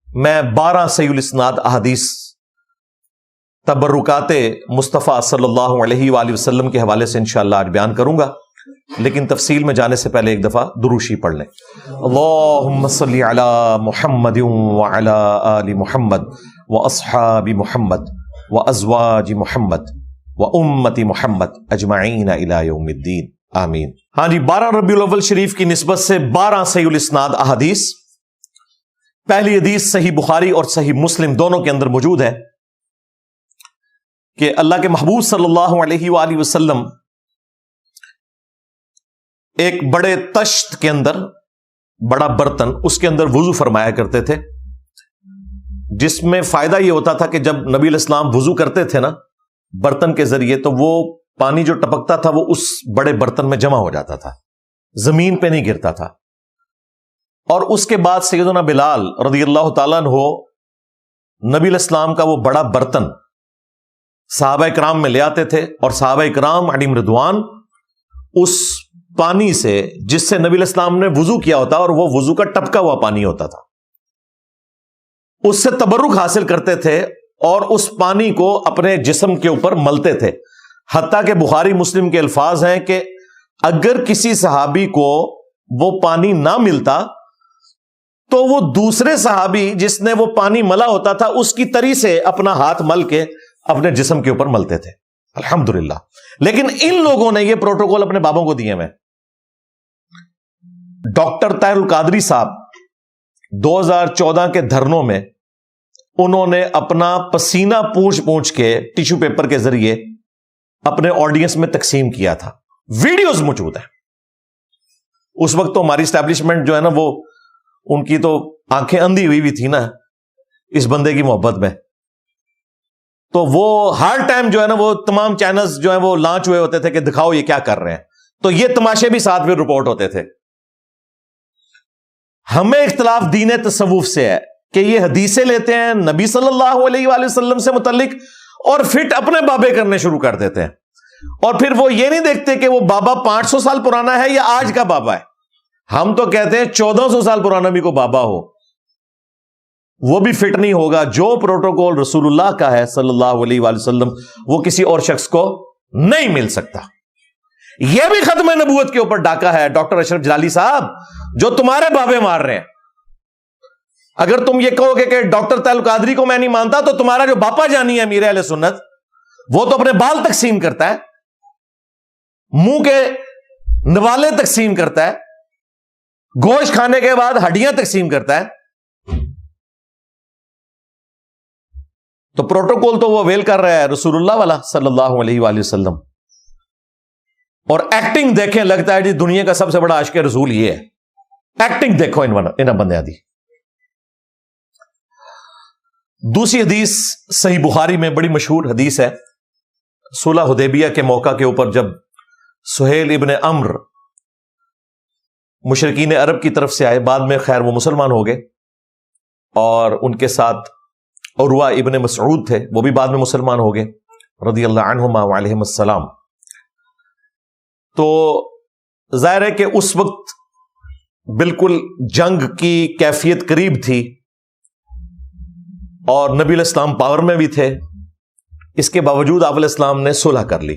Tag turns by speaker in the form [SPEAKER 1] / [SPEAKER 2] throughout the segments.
[SPEAKER 1] میں 12 صحیح الاسناد احادیث تبرکات مصطفیٰ صلی اللہ علیہ وآلہ وسلم کے حوالے سے انشاءاللہ آج بیان کروں گا، لیکن تفصیل میں جانے سے پہلے ایک دفعہ دروشی پڑھ لیں۔ اللہم صلی علی محمد وعلی آل محمد واصحاب محمد وازواج محمد وامت محمد اجمعین الی یوم الدین، آمین۔ ہاں جی، 12 ربیع الاول شریف کی نسبت سے 12 صحیح الاسناد احادیث۔ پہلی حدیث صحیح بخاری اور صحیح مسلم دونوں کے اندر موجود ہے کہ اللہ کے محبوب صلی اللہ علیہ وآلہ وسلم ایک بڑے تشت کے اندر، بڑا برتن، اس کے اندر وضو فرمایا کرتے تھے، جس میں فائدہ یہ ہوتا تھا کہ جب نبی علیہ السلام وضو کرتے تھے نا برتن کے ذریعے، تو وہ پانی جو ٹپکتا تھا وہ اس بڑے برتن میں جمع ہو جاتا تھا، زمین پہ نہیں گرتا تھا۔ اور اس کے بعد سیدنا بلال رضی اللہ تعالیٰ عنہ نبی علیہ السلام کا وہ بڑا برتن صحابہ کرام میں لے آتے تھے، اور صحابہ کرام علیہم رضوان اس پانی سے جس سے نبی علیہ السلام نے وضو کیا ہوتا، اور وہ وضو کا ٹپکا ہوا پانی ہوتا تھا، اس سے تبرک حاصل کرتے تھے اور اس پانی کو اپنے جسم کے اوپر ملتے تھے۔ حتیٰ کہ بخاری مسلم کے الفاظ ہیں کہ اگر کسی صحابی کو وہ پانی نہ ملتا تو وہ دوسرے صحابی جس نے وہ پانی ملا ہوتا تھا اس کی تری سے اپنا ہاتھ مل کے اپنے جسم کے اوپر ملتے تھے، الحمدللہ۔ لیکن ان لوگوں نے یہ پروٹوکول اپنے بابوں کو دیے ہوئے۔ ڈاکٹر طاہر القادری صاحب 2014 کے دھرنوں میں انہوں نے اپنا پسینہ پونچھ پونچھ کے ٹیشو پیپر کے ذریعے اپنے آڈینس میں تقسیم کیا تھا، ویڈیوز موجود ہیں۔ اس وقت تو ہماری اسٹیبلشمنٹ جو ہے نا، وہ ان کی تو آنکھیں اندھی ہوئی بھی تھی نا اس بندے کی محبت میں، تو وہ ہر ٹائم جو ہے نا وہ تمام چینلز جو ہیں وہ لانچ ہوئے ہوتے تھے کہ دکھاؤ یہ کیا کر رہے ہیں، تو یہ تماشے بھی ساتھ میں رپورٹ ہوتے تھے۔ ہمیں اختلاف دین تصوف سے ہے کہ یہ حدیثیں لیتے ہیں نبی صلی اللہ علیہ وآلہ وسلم سے متعلق اور فٹ اپنے بابے کرنے شروع کر دیتے ہیں، اور پھر وہ یہ نہیں دیکھتے کہ وہ بابا 500 سال پرانا ہے یا آج کا بابا ہے۔ ہم تو کہتے ہیں 1400 سال پرانا بھی کو بابا ہو، وہ بھی فٹ نہیں ہوگا۔ جو پروٹوکول رسول اللہ کا ہے صلی اللہ علیہ وآلہ وسلم، وہ کسی اور شخص کو نہیں مل سکتا۔ یہ بھی ختم نبوت کے اوپر ڈاکہ ہے ڈاکٹر اشرف جلالی صاحب، جو تمہارے بابے مار رہے ہیں۔ اگر تم یہ کہو کہ ڈاکٹر طاہر القادری کو میں نہیں مانتا، تو تمہارا جو باپا جانی ہے امیر اہل سنت، وہ تو اپنے بال تقسیم کرتا ہے، منہ کے نوالے تقسیم کرتا ہے، گوشت کھانے کے بعد ہڈیاں تقسیم کرتا ہے۔ تو پروٹوکول تو وہ ویل کر رہا ہے رسول اللہ والا صلی اللہ علیہ وآلہ وسلم، اور ایکٹنگ دیکھیں، لگتا ہے جی دنیا کا سب سے بڑا عاشق رسول یہ ہے۔ ایکٹنگ دیکھو ان بندیاں دی۔ دوسری حدیث صحیح بخاری میں بڑی مشہور حدیث ہے، صلح حدیبیہ کے موقع کے اوپر جب سہیل ابن عمرو مشرکین عرب کی طرف سے آئے، بعد میں خیر وہ مسلمان ہو گئے، اور ان کے ساتھ عروہ ابن مسعود تھے، وہ بھی بعد میں مسلمان ہو گئے رضی اللہ عنہما وعلیہم السلام۔ تو ظاہر ہے کہ اس وقت بالکل جنگ کی کیفیت قریب تھی، اور نبی علیہ السلام پاور میں بھی تھے، اس کے باوجود آپ علیہ السلام نے صلح کر لی۔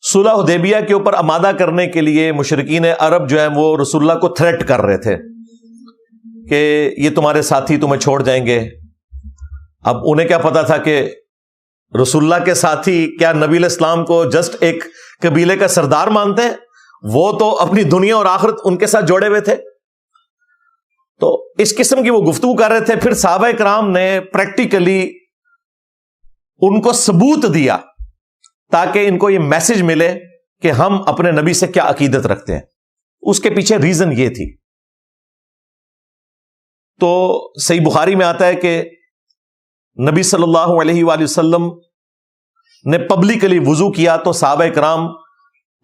[SPEAKER 1] صلح حدیبیہ کے اوپر آمادہ کرنے کے لیے مشرکین عرب جو ہیں وہ رسول اللہ کو تھریٹ کر رہے تھے کہ یہ تمہارے ساتھی تمہیں چھوڑ جائیں گے۔ اب انہیں کیا پتا تھا کہ رسول اللہ کے ساتھی کیا نبی علیہ السلام کو جسٹ ایک قبیلے کا سردار مانتے ہیں؟ وہ تو اپنی دنیا اور آخرت ان کے ساتھ جوڑے ہوئے تھے۔ تو اس قسم کی وہ گفتگو کر رہے تھے۔ پھر صحابہ کرام نے پریکٹیکلی ان کو ثبوت دیا تاکہ ان کو یہ میسج ملے کہ ہم اپنے نبی سے کیا عقیدت رکھتے ہیں۔ اس کے پیچھے ریزن یہ تھی۔ تو صحیح بخاری میں آتا ہے کہ نبی صلی اللہ علیہ وآلہ وسلم نے پبلکلی وضو کیا تو صحابہ کرام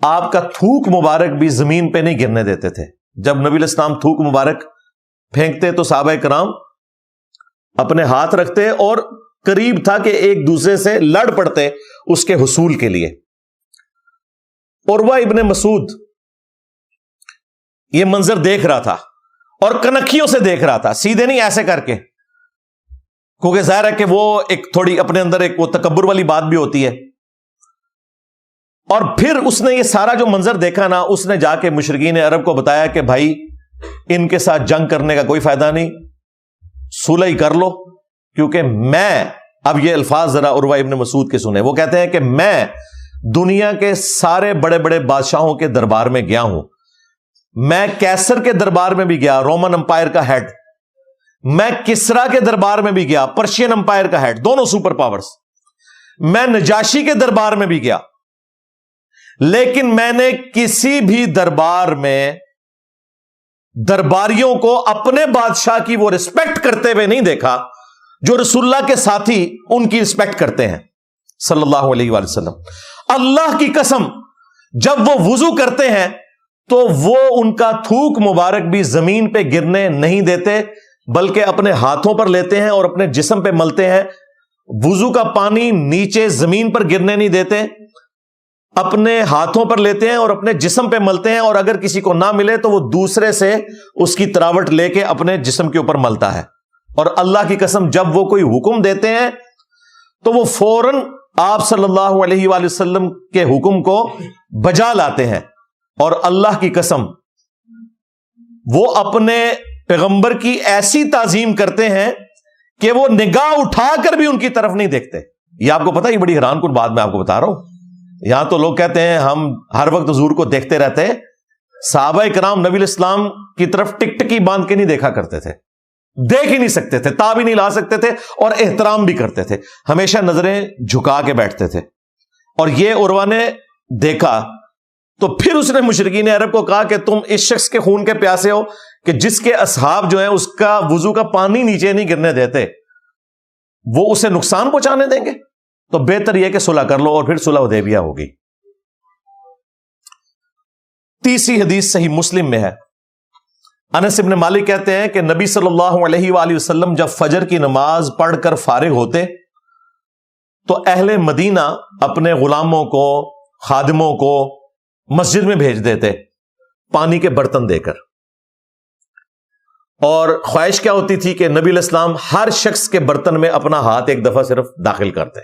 [SPEAKER 1] آپ کا تھوک مبارک بھی زمین پہ نہیں گرنے دیتے تھے۔ جب نبی علیہ السلام تھوک مبارک پھینکتے تو صحابہ کرام اپنے ہاتھ رکھتے، اور قریب تھا کہ ایک دوسرے سے لڑ پڑتے اس کے حصول کے لیے۔ عروہ ابن مسعود یہ منظر دیکھ رہا تھا، اور کنکھیوں سے دیکھ رہا تھا, سیدھے نہیں, ایسے کر کے, کیونکہ ظاہر ہے کہ وہ ایک تھوڑی اپنے اندر ایک وہ تکبر والی بات بھی ہوتی ہے. اور پھر اس نے یہ سارا جو منظر دیکھا نا, اس نے جا کے مشرکین عرب کو بتایا کہ بھائی ان کے ساتھ جنگ کرنے کا کوئی فائدہ نہیں, صلح ہی کر لو. کیونکہ میں, اب یہ الفاظ ذرا عروہ ابن مسعود کے سنیں, وہ کہتے ہیں کہ میں دنیا کے سارے بڑے بڑے بادشاہوں کے دربار میں گیا ہوں, میں کیسر کے دربار میں بھی گیا, رومن امپائر کا ہیڈ, میں کسرا کے دربار میں بھی گیا, پرشین امپائر کا ہیڈ, دونوں سپر پاورز, میں نجاشی کے دربار میں بھی گیا, لیکن میں نے کسی بھی دربار میں درباریوں کو اپنے بادشاہ کی وہ رسپیکٹ کرتے ہوئے نہیں دیکھا جو رسول اللہ کے ساتھی ان کی رسپیکٹ کرتے ہیں صلی اللہ علیہ وآلہ وسلم. اللہ کی قسم, جب وہ وضو کرتے ہیں تو وہ ان کا تھوک مبارک بھی زمین پہ گرنے نہیں دیتے, بلکہ اپنے ہاتھوں پر لیتے ہیں اور اپنے جسم پہ ملتے ہیں. وضو کا پانی نیچے زمین پر گرنے نہیں دیتے, اپنے ہاتھوں پر لیتے ہیں اور اپنے جسم پہ ملتے ہیں, اور اگر کسی کو نہ ملے تو وہ دوسرے سے اس کی تراوٹ لے کے اپنے جسم کے اوپر ملتا ہے. اور اللہ کی قسم جب وہ کوئی حکم دیتے ہیں تو وہ فوراً آپ صلی اللہ علیہ وآلہ وسلم کے حکم کو بجا لاتے ہیں. اور اللہ کی قسم وہ اپنے پیغمبر کی ایسی تعظیم کرتے ہیں کہ وہ نگاہ اٹھا کر بھی ان کی طرف نہیں دیکھتے. یہ آپ کو پتا, یہ بڑی حیران کن بات میں آپ کو بتا رہا ہوں. یہاں تو لوگ کہتے ہیں ہم ہر وقت حضور کو دیکھتے رہتے, صحابہ کرام نبی الاسلام کی طرف ٹک ٹکی باندھ کے نہیں دیکھا کرتے تھے, دیکھ ہی نہیں سکتے تھے, تاب ہی نہیں لا سکتے تھے, اور احترام بھی کرتے تھے, ہمیشہ نظریں جھکا کے بیٹھتے تھے. اور یہ عروہ نے دیکھا تو پھر اس نے مشرکین عرب کو کہا کہ تم اس شخص کے خون کے پیاسے ہو کہ جس کے اصحاب جو ہیں اس کا وضو کا پانی نیچے نہیں گرنے دیتے, وہ اسے نقصان پہنچانے دیں گے, تو بہتر یہ کہ صلح کر لو. اور پھر صلح حدیبیہ ہوگی. تیسری حدیث صحیح مسلم میں ہے, انس بن مالک کہتے ہیں کہ نبی صلی اللہ علیہ وآلہ وسلم جب فجر کی نماز پڑھ کر فارغ ہوتے تو اہل مدینہ اپنے غلاموں کو, خادموں کو مسجد میں بھیج دیتے پانی کے برتن دے کر. اور خواہش کیا ہوتی تھی کہ نبی علیہ السلام ہر شخص کے برتن میں اپنا ہاتھ ایک دفعہ صرف داخل کرتے,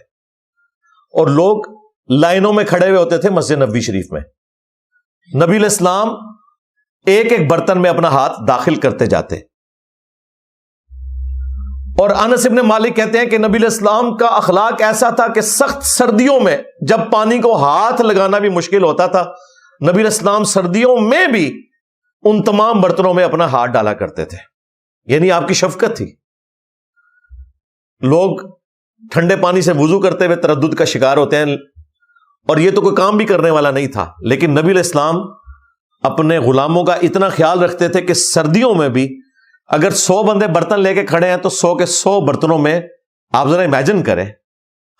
[SPEAKER 1] اور لوگ لائنوں میں کھڑے ہوئے ہوتے تھے مسجد نبوی شریف میں. نبی علیہ السلام ایک ایک برتن میں اپنا ہاتھ داخل کرتے جاتے. اور انس بن مالک کہتے ہیں کہ نبی علیہ السلام کا اخلاق ایسا تھا کہ سخت سردیوں میں جب پانی کو ہاتھ لگانا بھی مشکل ہوتا تھا, نبی علیہ السلام سردیوں میں بھی ان تمام برتنوں میں اپنا ہاتھ ڈالا کرتے تھے. یعنی آپ کی شفقت تھی. لوگ ٹھنڈے پانی سے وضو کرتے ہوئے تردد کا شکار ہوتے ہیں, اور یہ تو کوئی کام بھی کرنے والا نہیں تھا, لیکن نبی علیہ السلام اپنے غلاموں کا اتنا خیال رکھتے تھے کہ سردیوں میں بھی اگر 100 بندے برتن لے کے کھڑے ہیں تو 100 کے 100 برتنوں میں آپ ذرا امیجن کریں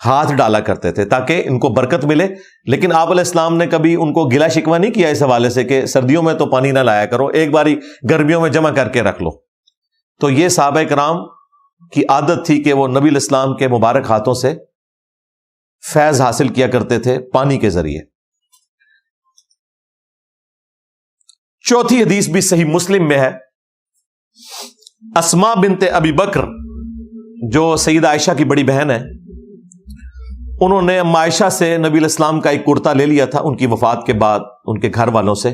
[SPEAKER 1] ہاتھ ڈالا کرتے تھے تاکہ ان کو برکت ملے. لیکن آپ علیہ السلام نے کبھی ان کو گلا شکوہ نہیں کیا اس حوالے سے کہ سردیوں میں تو پانی نہ لایا کرو, ایک باری گرمیوں میں جمع کر کے رکھ لو. تو یہ صحابہ کرام کی عادت تھی کہ وہ نبی علیہ السلام کے مبارک ہاتھوں سے فیض حاصل کیا کرتے تھے پانی کے ذریعے. چوتھی حدیث بھی صحیح مسلم میں ہے. اسماء بنت ابی بکر جو سیدہ عائشہ کی بڑی بہن ہے, انہوں نے عائشہ سے نبی علیہ السلام کا ایک کرتا لے لیا تھا ان کی وفات کے بعد ان کے گھر والوں سے,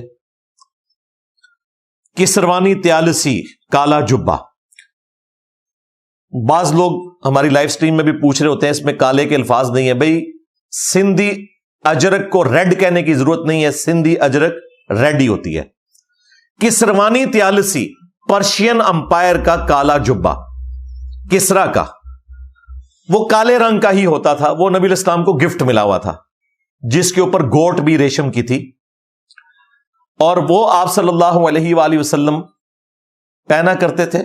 [SPEAKER 1] کسروانی تیالسی, کالا جبہ. بعض لوگ ہماری لائف سٹریم میں بھی پوچھ رہے ہوتے ہیں اس میں کالے کے الفاظ نہیں ہے. بھائی سندھی اجرک کو ریڈ کہنے کی ضرورت نہیں ہے, سندھی اجرک ریڈ ہی ہوتی ہے. کسروانی تیالسی پرشین امپائر کا کالا جبہ, کسرا کا, وہ کالے رنگ کا ہی ہوتا تھا. وہ نبی علیہ السلام کو گفٹ ملا ہوا تھا جس کے اوپر گوٹ بھی ریشم کی تھی, اور وہ آپ صلی اللہ علیہ وآلہ وسلم پہنا کرتے تھے.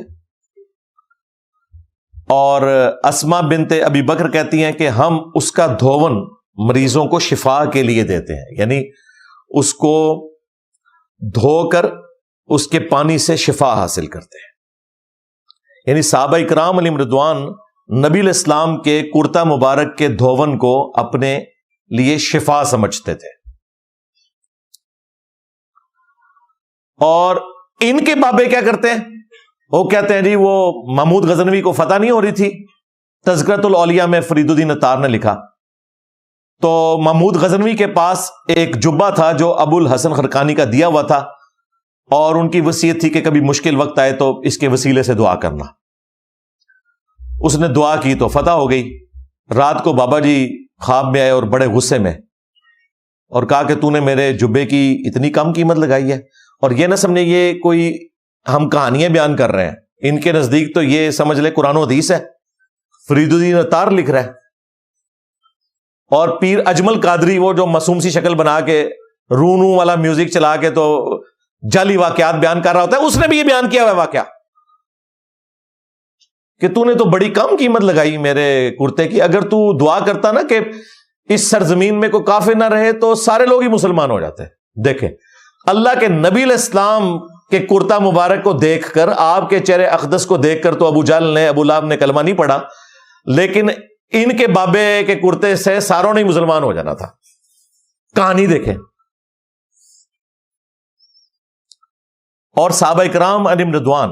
[SPEAKER 1] اور اسماء بنت ابی بکر کہتی ہیں کہ ہم اس کا دھون مریضوں کو شفا کے لیے دیتے ہیں, یعنی اس کو دھو کر اس کے پانی سے شفا حاصل کرتے ہیں. یعنی صحابہ کرام علیہم رضوان نبی علیہ السلام کے کرتا مبارک کے دھون کو اپنے لیے شفا سمجھتے تھے. اور ان کے بابے کیا کرتے ہیں, وہ کہتے ہیں جی وہ محمود غزنوی کو فتح نہیں ہو رہی تھی، تذکرۃ الاولیاء میں فرید الدین عطار نے لکھا، تو محمود غزنوی کے پاس ایک جبہ تھا جو ابو الحسن خرقانی کا دیا ہوا تھا، اور ان کی وصیت تھی کہ کبھی مشکل وقت آئے تو اس کے وسیلے سے دعا کرنا۔ اس نے دعا کی تو فتح ہو گئی۔ رات کو بابا جی خواب میں آئے اور بڑے غصے میں، اور کہا کہ تو نے میرے جبے کی اتنی کم قیمت لگائی ہے، اور یہ نہ سمجھے یہ کوئی ہم کہانیاں بیان کر رہے ہیں، ان کے نزدیک تو یہ سمجھ لے قرآن و حدیث ہے، فرید الدین عطار لکھ رہا ہے۔ اور پیر اجمل قادری وہ جو معصوم سی شکل بنا کے رونو والا میوزک چلا کے تو جعلی واقعات بیان کر رہا ہوتا ہے، اس نے بھی یہ بیان کیا ہوا ہے واقعہ کہ تو نے تو بڑی کم قیمت لگائی میرے کرتے کی، اگر تو دعا کرتا نا کہ اس سرزمین میں کوئی کافر نہ رہے تو سارے لوگ ہی مسلمان ہو جاتے۔ دیکھیں اللہ کے نبی علیہ السلام کے کرتا مبارک کو دیکھ کر، آپ کے چہرے اقدس کو دیکھ کر تو ابو جہل نے، ابو لہب نے کلمہ نہیں پڑھا، لیکن ان کے بابے کے کرتے سے ساروں نے مسلمان ہو جانا تھا۔ کہانی دیکھیں۔ اور صحابہ کرام علیہم رضوان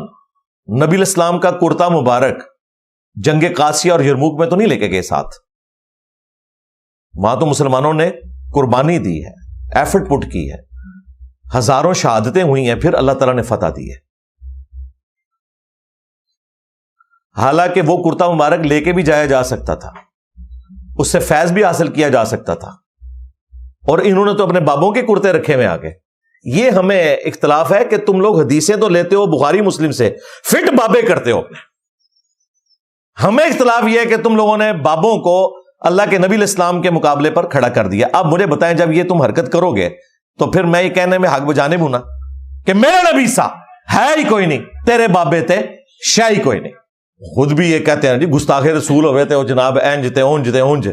[SPEAKER 1] نبی علیہ السلام کا کرتا مبارک جنگ قادسیہ اور یرموک میں تو نہیں لے کے گئے ساتھ، وہاں تو مسلمانوں نے قربانی دی ہے، ایفرٹ پٹ کی ہے، ہزاروں شہادتیں ہوئی ہیں، پھر اللہ تعالیٰ نے فتح دی ہے۔ حالانکہ وہ کرتا مبارک لے کے بھی جایا جا سکتا تھا، اس سے فیض بھی حاصل کیا جا سکتا تھا، اور انہوں نے تو اپنے بابوں کے کرتے رکھے ہوئے آگے۔ یہ ہمیں اختلاف ہے کہ تم لوگ حدیثیں تو لیتے ہو بخاری مسلم سے، فٹ بابے کرتے ہو اپنے۔ ہمیں اختلاف یہ ہے کہ تم لوگوں نے بابوں کو اللہ کے نبی علیہ السلام کے مقابلے پر کھڑا کر دیا۔ اب مجھے بتائیں جب یہ تم حرکت کرو گے تو پھر میں یہ کہنے میں حق بجانب ہوں نا کہ میرا نبی سا ہے ہی کوئی نہیں، تیرے بابے تے شاہی کوئی نہیں۔ خود بھی یہ کہتے ہیں جی گستاخ رسول ہوئے تھے وہ جناب، اینجتے اونجتے اونج،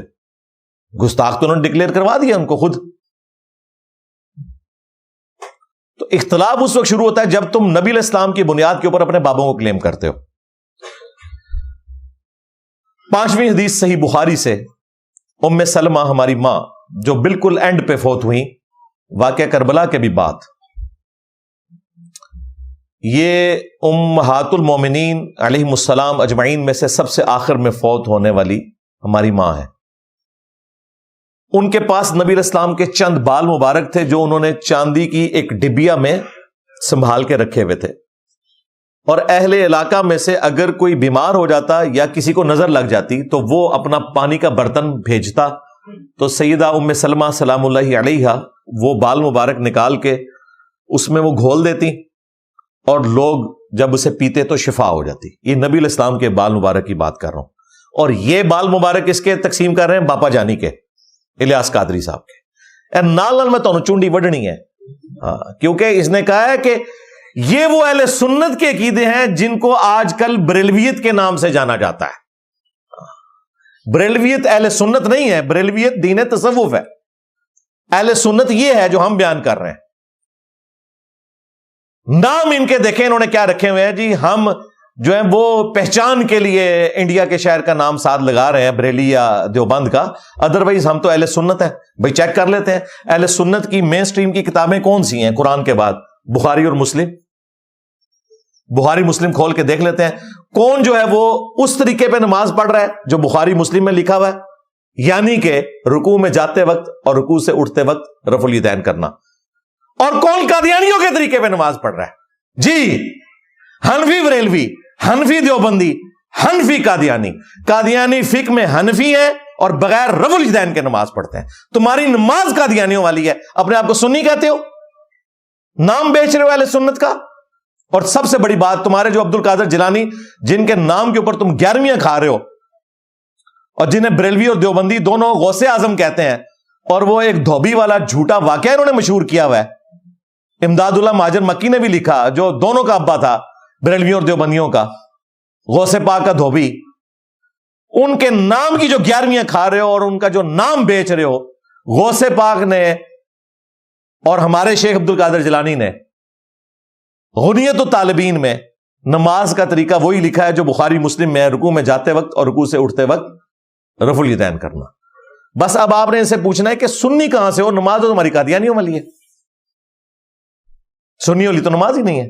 [SPEAKER 1] گستاخ تو انہوں نے ڈکلیئر کروا دیا ان کو خود۔ تو اختلاف اس وقت شروع ہوتا ہے جب تم نبی علیہ السلام کی بنیاد کے اوپر اپنے بابوں کو کلیم کرتے ہو۔ 5ویں حدیث صحیح بخاری سے، ام سلمہ ہماری ماں جو بالکل اینڈ پہ فوت ہوئی، واقعہ کربلا کے بھی بعد، یہ امہات المومنین علیہم السلام اجمعین میں سے سب سے آخر میں فوت ہونے والی ہماری ماں ہے۔ ان کے پاس نبی علیہ السلام کے چند بال مبارک تھے جو انہوں نے چاندی کی ایک ڈبیا میں سنبھال کے رکھے ہوئے تھے، اور اہل علاقہ میں سے اگر کوئی بیمار ہو جاتا یا کسی کو نظر لگ جاتی تو وہ اپنا پانی کا برتن بھیجتا، تو سیدہ ام سلمہ سلام اللہ علیہا وہ بال مبارک نکال کے اس میں وہ گھول دیتی، اور لوگ جب اسے پیتے تو شفا ہو جاتی۔ یہ نبی علیہ السلام کے بال مبارک کی بات کر رہا ہوں، اور یہ بال مبارک اس کے تقسیم کر رہے ہیں باپا جانی کے، الیاس قادری صاحب کے۔ نال میں تو چونڈی وڈنی ہے، کیونکہ اس نے کہا ہے کہ یہ وہ اہل سنت کے عقیدے ہیں جن کو آج کل بریلویت کے نام سے جانا جاتا ہے۔ بریلویت اہل سنت نہیں ہے، بریلویت دین تصوف ہے، اہل سنت یہ ہے جو ہم بیان کر رہے ہیں۔ نام ان کے دیکھیں انہوں نے کیا رکھے ہوئے ہیں جی، ہم جو ہیں وہ پہچان کے لیے انڈیا کے شہر کا نام ساتھ لگا رہے ہیں، بریلی یا دیوبند کا، ادروائز ہم تو اہل سنت ہیں۔ بھائی چیک کر لیتے ہیں اہل سنت کی مین سٹریم کی کتابیں کون سی ہیں قرآن کے بعد؟ بخاری اور مسلم۔ بخاری مسلم کھول کے دیکھ لیتے ہیں کون جو ہے وہ اس طریقے پہ نماز پڑھ رہا ہے جو بخاری مسلم میں لکھا ہوا ہے، یعنی کہ رکوع میں جاتے وقت اور رکوع سے اٹھتے وقت رفع الیدین کرنا، اور کون قادیانیوں کے طریقے پہ نماز پڑھ رہا ہے جی، حنفی بریلوی، حنفی دیوبندی، حنفی قادیانی۔ قادیانی فقہ میں حنفی ہیں اور بغیر رفع الیدین کے نماز پڑھتے ہیں۔ تمہاری نماز قادیانیوں والی ہے، اپنے آپ کو سنی کہتے ہو، نام بیچ رہے ہو اہل سنت کا۔ اور سب سے بڑی بات، تمہارے جو عبد القادر جیلانی جن کے نام کے اوپر تم 11ویاں کھا رہے ہو، اور جنہیں بریلوی اور دیوبندی دونوں غوث اعظم کہتے ہیں، اور وہ ایک دھوبی والا جھوٹا واقعہ انہوں نے مشہور کیا ہوا ہے، امداد اللہ مہاجر مکی نے بھی لکھا، جو دونوں کا ابا تھا بریلویوں اور دیوبندیوں کا، غوث پاک کا دھوبی۔ ان کے نام کی جو 11ویاں کھا رہے ہو اور ان کا جو نام بیچ رہے ہو، غوث پاک نے اور ہمارے شیخ عبد القادر جیلانی نے غنیت الطالبین میں نماز کا طریقہ وہی لکھا ہے جو بخاری مسلم میں ہے، رکوع میں جاتے وقت اور رکوع سے اٹھتے وقت رفع الیدین کرنا۔ بس اب آپ نے ان سے پوچھنا ہے کہ سنی کہاں سے ہو؟ نماز تو تمہاری قادیانیوں والی ہے، سنی والی تو نماز ہی نہیں ہے۔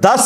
[SPEAKER 1] 10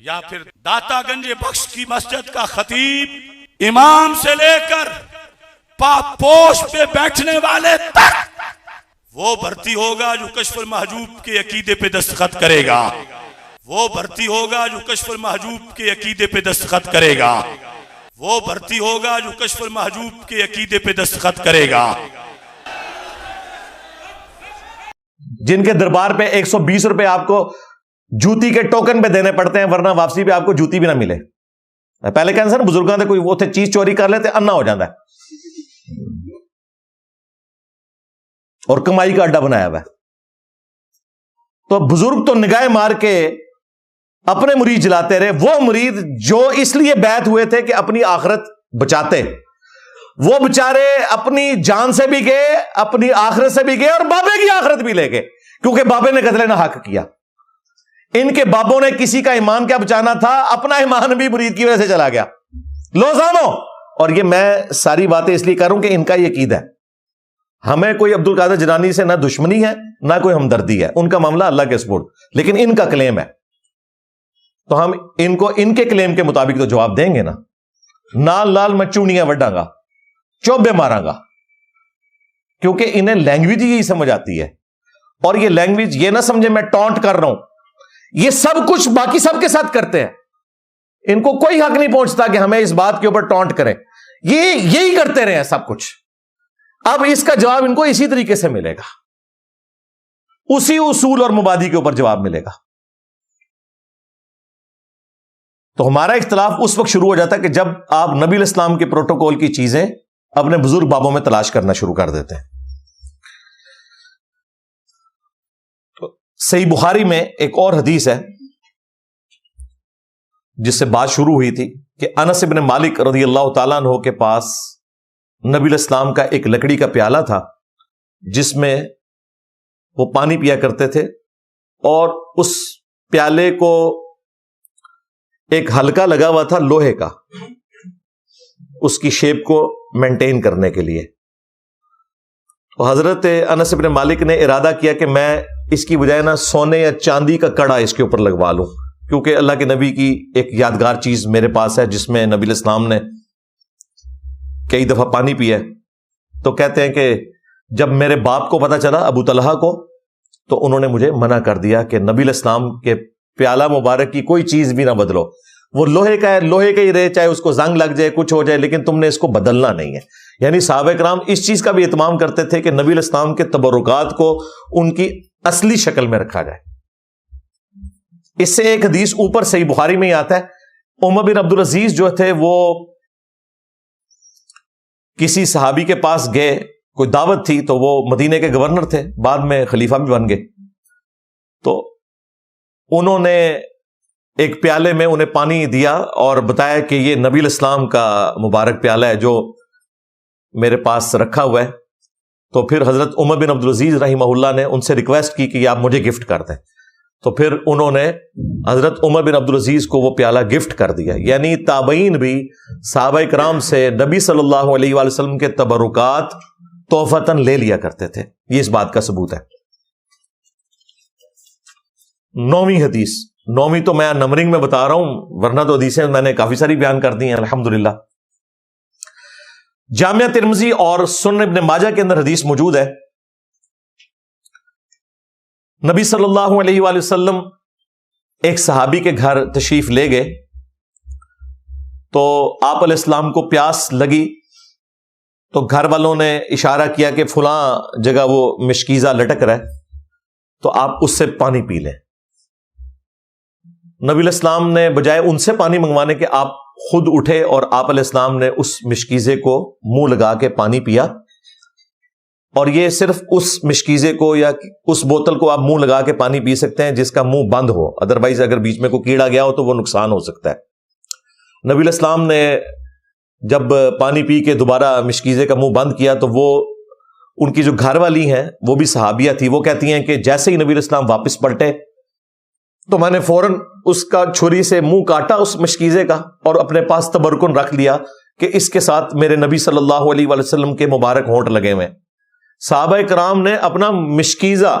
[SPEAKER 2] یا پھر داتا گنج بخش کی مسجد کا خطیب امام سے لے کر پاپوش پہ بیٹھنے والے تک وہ بھرتی ہوگا جو کشف المحجوب کے عقیدے پہ دستخط کرے گا، وہ بھرتی ہوگا جو کشف المحجوب کے عقیدے پہ دستخط کرے گا، وہ بھرتی ہوگا جو کشف المحجوب کے عقیدے پہ دستخط کرے گا۔
[SPEAKER 1] جن کے دربار پہ 120 روپے آپ کو جوتی کے ٹوکن پہ دینے پڑتے ہیں، ورنہ واپسی پہ آپ کو جوتی بھی نہ ملے۔ پہلے کہنے سر بزرگاں تھے کوئی وہ تھے چیز چوری کر لیتے انا ہو جاتا ہے، اور کمائی کا اڈا بنایا ہوا ہے۔ تو بزرگ تو نگاہ مار کے اپنے مرید جلاتے رہے، وہ مرید جو اس لیے بیعت ہوئے تھے کہ اپنی آخرت بچاتے، وہ بچارے اپنی جان سے بھی گئے، اپنی آخرت سے بھی گئے، اور بابے کی آخرت بھی لے گئے، کیونکہ بابے نے قتل نہ حق کیا۔ ان کے بابوں نے کسی کا ایمان کیا بچانا تھا، اپنا ایمان بھی مرید کی وجہ سے چلا گیا۔ لوزانو، اور یہ میں ساری باتیں اس لیے کر رہا ہوں کہ ان کا یہ عقیدہ ہے۔ ہمیں کوئی عبد القادر جیلانی سے نہ دشمنی ہے نہ کوئی ہمدردی ہے، ان کا معاملہ اللہ کے سپرد، لیکن ان کا کلیم ہے تو ہم ان کو ان کے کلیم کے مطابق تو جواب دیں گے نا۔ نال لال میں چونیاں وڈاں گا، چوبے ماراں گا، کیونکہ انہیں لینگویج یہی سمجھ آتی ہے، اور یہ لینگویج یہ نہ سمجھے میں ٹونٹ کر رہا ہوں، یہ سب کچھ باقی سب کے ساتھ کرتے ہیں۔ ان کو کوئی حق نہیں پہنچتا کہ ہمیں اس بات کے اوپر ٹونٹ کریں، یہ یہی کرتے رہے ہیں سب کچھ۔ اب اس کا جواب ان کو اسی طریقے سے ملے گا، اسی اصول اور مبادی کے اوپر جواب ملے گا۔ تو ہمارا اختلاف اس وقت شروع ہو جاتا ہے کہ جب آپ نبی علیہ السلام کے پروٹوکول کی چیزیں اپنے بزرگ بابوں میں تلاش کرنا شروع کر دیتے ہیں۔ تو صحیح بخاری میں ایک اور حدیث ہے جس سے بات شروع ہوئی تھی کہ انس بن مالک رضی اللہ تعالیٰ عنہ کے پاس نبی علیہ السلام کا ایک لکڑی کا پیالہ تھا جس میں وہ پانی پیا کرتے تھے، اور اس پیالے کو ایک حلقہ لگا ہوا تھا لوہے کا، اس کی شیپ کو مینٹین کرنے کے لیے۔ تو حضرت انس بن مالک نے ارادہ کیا کہ میں اس کی بجائے نا سونے یا چاندی کا کڑا اس کے اوپر لگوا لوں، کیونکہ اللہ کے نبی کی ایک یادگار چیز میرے پاس ہے جس میں نبی علیہ السلام نے کئی دفعہ پانی پیا۔ تو کہتے ہیں کہ جب میرے باپ کو پتا چلا ابو طلحہ کو، تو انہوں نے مجھے منع کر دیا کہ نبی علیہ السلام کے پیالہ مبارک کی کوئی چیز بھی نہ بدلو، وہ لوہے کا ہے، لوہے کا ہی رہے، چاہے اس کو زنگ لگ جائے کچھ ہو جائے، لیکن تم نے اس کو بدلنا نہیں ہے۔ یعنی صحابہ کرام اس چیز کا بھی اہتمام کرتے تھے کہ نبی علیہ السلام کے تبرکات کو ان کی اصلی شکل میں رکھا جائے۔ اس سے ایک حدیث اوپر صحیح بخاری میں ہی آتا ہے، عمر بن عبد العزیز جو تھے وہ کسی صحابی کے پاس گئے، کوئی دعوت تھی، تو وہ مدینے کے گورنر تھے، بعد میں خلیفہ بھی بن گئے۔ تو انہوں نے ایک پیالے میں انہیں پانی دیا اور بتایا کہ یہ نبی علیہ السلام کا مبارک پیالہ ہے جو میرے پاس رکھا ہوا ہے۔ تو پھر حضرت عمر بن عبد العزیز رحمہ اللہ نے ان سے ریکویسٹ کی کہ یہ آپ مجھے گفٹ کر دیں۔ تو پھر انہوں نے حضرت عمر بن عبد العزیز کو وہ پیالہ گفٹ کر دیا۔ یعنی تابعین بھی صحابہ کرام سے نبی صلی اللہ علیہ وآلہ وسلم کے تبرکات تحفتاً لے لیا کرتے تھے، یہ اس بات کا ثبوت ہے۔ 9ویں حدیث، 9ویں تو میں نمبرنگ میں بتا رہا ہوں، ورنہ تو حدیثیں میں نے کافی ساری بیان کر دی ہیں الحمدللہ۔ جامعہ ترمذی اور سنن ابن ماجہ کے اندر حدیث موجود ہے، نبی صلی اللہ علیہ وآلہ وسلم ایک صحابی کے گھر تشریف لے گئے، تو آپ علیہ السلام کو پیاس لگی، تو گھر والوں نے اشارہ کیا کہ فلاں جگہ وہ مشکیزہ لٹک رہا ہے، تو آپ اس سے پانی پی لیں۔ نبی علیہ السلام نے بجائے ان سے پانی منگوانے کے آپ خود اٹھے اور آپ علیہ السلام نے اس مشکیزے کو منہ لگا کے پانی پیا، اور یہ صرف اس مشکیزے کو یا اس بوتل کو آپ منہ لگا کے پانی پی سکتے ہیں جس کا منہ بند ہو، ادروائز اگر بیچ میں کوئی کیڑا گیا ہو تو وہ نقصان ہو سکتا ہے۔ نبی علیہ السلام نے جب پانی پی کے دوبارہ مشکیزے کا منہ بند کیا، تو وہ ان کی جو گھر والی ہیں وہ بھی صحابیہ تھی، وہ کہتی ہیں کہ جیسے ہی نبی علیہ السلام واپس پلٹے تو میں نے فوراً اس کا چھری سے منہ کاٹا اس مشکیزے کا، اور اپنے پاس تبرکن رکھ لیا کہ اس کے ساتھ میرے نبی صلی اللہ علیہ وآلہ وسلم کے مبارک ہونٹ لگے ہوئے۔ صحابہ کرام نے اپنا مشکیزہ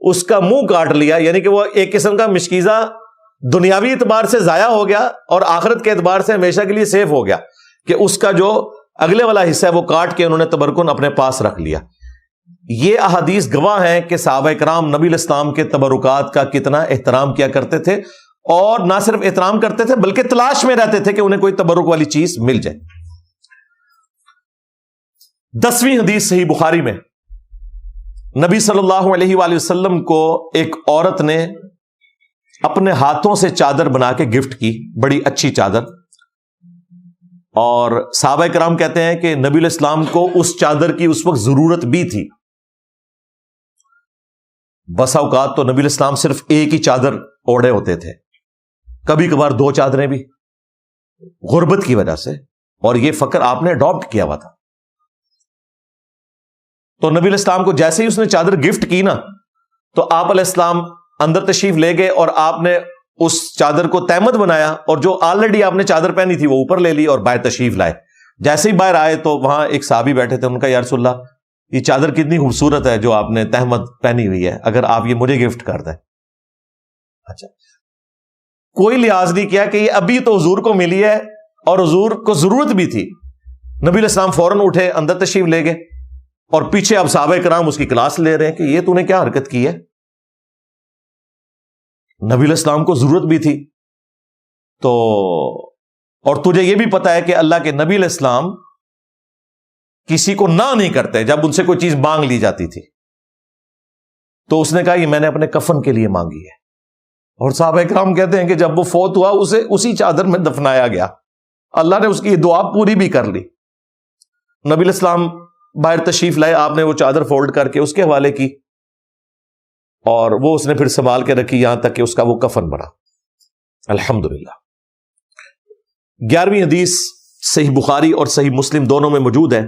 [SPEAKER 1] اس کا منہ کاٹ لیا، یعنی کہ وہ ایک قسم کا مشکیزہ دنیاوی اعتبار سے ضائع ہو گیا اور آخرت کے اعتبار سے ہمیشہ کے لیے سیف ہو گیا کہ اس کا جو اگلے والا حصہ ہے وہ کاٹ کے انہوں نے تبرکن اپنے پاس رکھ لیا. یہ احادیث گواہ ہیں کہ صحابہ کرام نبی علیہ السلام کے تبرکات کا کتنا احترام کیا کرتے تھے, اور نہ صرف احترام کرتے تھے بلکہ تلاش میں رہتے تھے کہ انہیں کوئی تبرک والی چیز مل جائے. 10ویں حدیث صحیح بخاری میں نبی صلی اللہ علیہ وآلہ وسلم کو ایک عورت نے اپنے ہاتھوں سے چادر بنا کے گفٹ کی, بڑی اچھی چادر, اور صحابہ کرام کہتے ہیں کہ نبی علیہ السلام کو اس چادر کی اس وقت ضرورت بھی تھی. بسا اوقات تو نبی علیہ السلام صرف ایک ہی چادر اوڑھے ہوتے تھے, کبھی کبھار 2 چادریں بھی, غربت کی وجہ سے, اور یہ فقر آپ نے اڈاپٹ کیا ہوا تھا. تو نبی علیہ السلام کو جیسے ہی اس نے چادر گفٹ کی نا, تو آپ علیہ السلام اندر تشریف لے گئے اور آپ نے اس چادر کو تہمت بنایا, اور جو آلریڈی آپ نے چادر پہنی تھی وہ اوپر لے لی اور باہر تشریف لائے. جیسے ہی باہر آئے تو وہاں ایک صحابی بیٹھے تھے, ان کا یا رسول اللہ یہ چادر کتنی خوبصورت ہے جو آپ نے تہمت پہنی ہوئی ہے, اگر آپ یہ مجھے گفٹ کر دیں. اچھا, کوئی لحاظ نہیں کیا کہ یہ ابھی تو حضور کو ملی ہے اور حضور کو ضرورت بھی تھی. نبی علیہ السلام فوراً اٹھے, اندر تشریف لے گئے, اور پیچھے اب صحابہ کرام اس کی کلاس لے رہے ہیں کہ یہ تو نے کیا حرکت کی ہے, نبی علیہ السلام کو ضرورت بھی تھی تو, اور تجھے یہ بھی پتا ہے کہ اللہ کے نبی علیہ السلام کسی کو نہ نہیں کرتے جب ان سے کوئی چیز مانگ لی جاتی تھی. تو اس نے کہا یہ میں نے اپنے کفن کے لیے مانگی ہے, اور صحابہ کرام کہتے ہیں کہ جب وہ فوت ہوا اسے اسی چادر میں دفنایا گیا, اللہ نے اس کی دعا پوری بھی کر لی. نبی علیہ السلام باہر تشریف لائے, آپ نے وہ چادر فولڈ کر کے اس کے حوالے کی, اور وہ اس نے پھر سنبھال کے رکھی یہاں تک کہ اس کا وہ کفن بنا. الحمدللہ. 11ویں حدیث صحیح بخاری اور صحیح مسلم دونوں میں موجود ہے.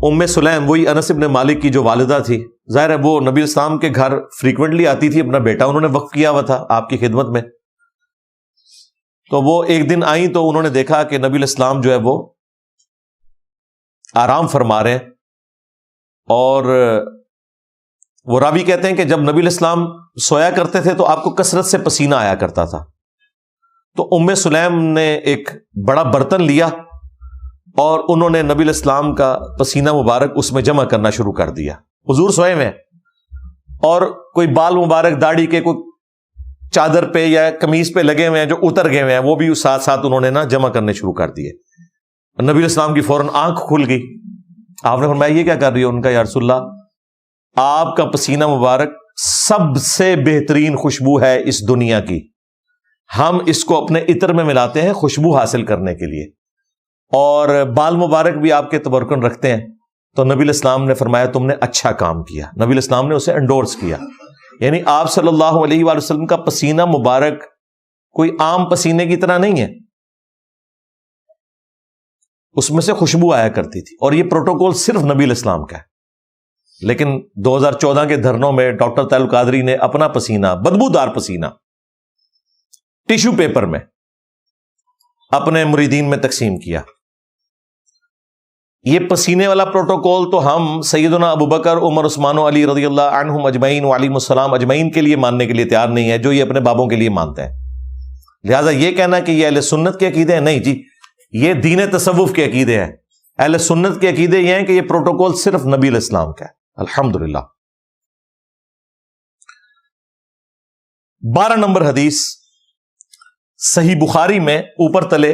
[SPEAKER 1] ام سلیم, وہی انس ابن مالک کی جو والدہ تھی, ظاہر ہے وہ نبی السلام کے گھر فریکوینٹلی آتی تھی, اپنا بیٹا انہوں نے وقف کیا ہوا تھا آپ کی خدمت میں. تو وہ ایک دن آئیں تو انہوں نے دیکھا کہ نبی السلام جو ہے وہ آرام فرما رہے ہیں, اور وہ راوی کہتے ہیں کہ جب نبی علیہ السلام سویا کرتے تھے تو آپ کو کثرت سے پسینہ آیا کرتا تھا. تو ام سلیم نے ایک بڑا برتن لیا اور انہوں نے نبی علیہ السلام کا پسینہ مبارک اس میں جمع کرنا شروع کر دیا. حضور سوئے میں, اور کوئی بال مبارک داڑھی کے کوئی چادر پہ یا قمیض پہ لگے ہوئے ہیں جو اتر گئے ہوئے ہیں, وہ بھی ساتھ ساتھ انہوں نے نا جمع کرنے شروع کر دیے. نبی علیہ السلام کی فوراً آنکھ کھل گئی. آپ نے فرمایا یہ کیا کر رہی ہو؟ ان کا یا رسول اللہ آپ کا پسینہ مبارک سب سے بہترین خوشبو ہے اس دنیا کی, ہم اس کو اپنے عطر میں ملاتے ہیں خوشبو حاصل کرنے کے لیے, اور بال مبارک بھی آپ کے تبرکن رکھتے ہیں. تو نبی علیہ السلام نے فرمایا تم نے اچھا کام کیا. نبی علیہ السلام نے اسے انڈورس کیا, یعنی آپ صلی اللہ علیہ وآلہ وسلم کا پسینہ مبارک کوئی عام پسینے کی طرح نہیں ہے, اس میں سے خوشبو آیا کرتی تھی. اور یہ پروٹوکول صرف نبی علیہ السلام کا ہے, لیکن 2014 کے دھرنوں میں ڈاکٹر طاہر القادری نے اپنا پسینہ, بدبودار پسینہ, ٹیشو پیپر میں اپنے مریدین میں تقسیم کیا. یہ پسینے والا پروٹوکول تو ہم سیدنا ابوبکر, عمر, عثمان و علی رضی اللہ عنہم اجمعین وعلیہم السلام اجمعین کے لیے ماننے کے لیے تیار نہیں ہے جو یہ اپنے بابوں کے لیے مانتے ہیں. لہذا یہ کہنا کہ یہ اہل سنت کے عقیدے ہیں, نہیں جی, یہ دین تصوف کے عقیدے ہیں. اہل سنت کے عقیدے یہ ہیں کہ یہ پروٹوکول صرف نبی علیہ السلام کا ہے. الحمدللہ. 12 نمبر حدیث صحیح بخاری میں اوپر تلے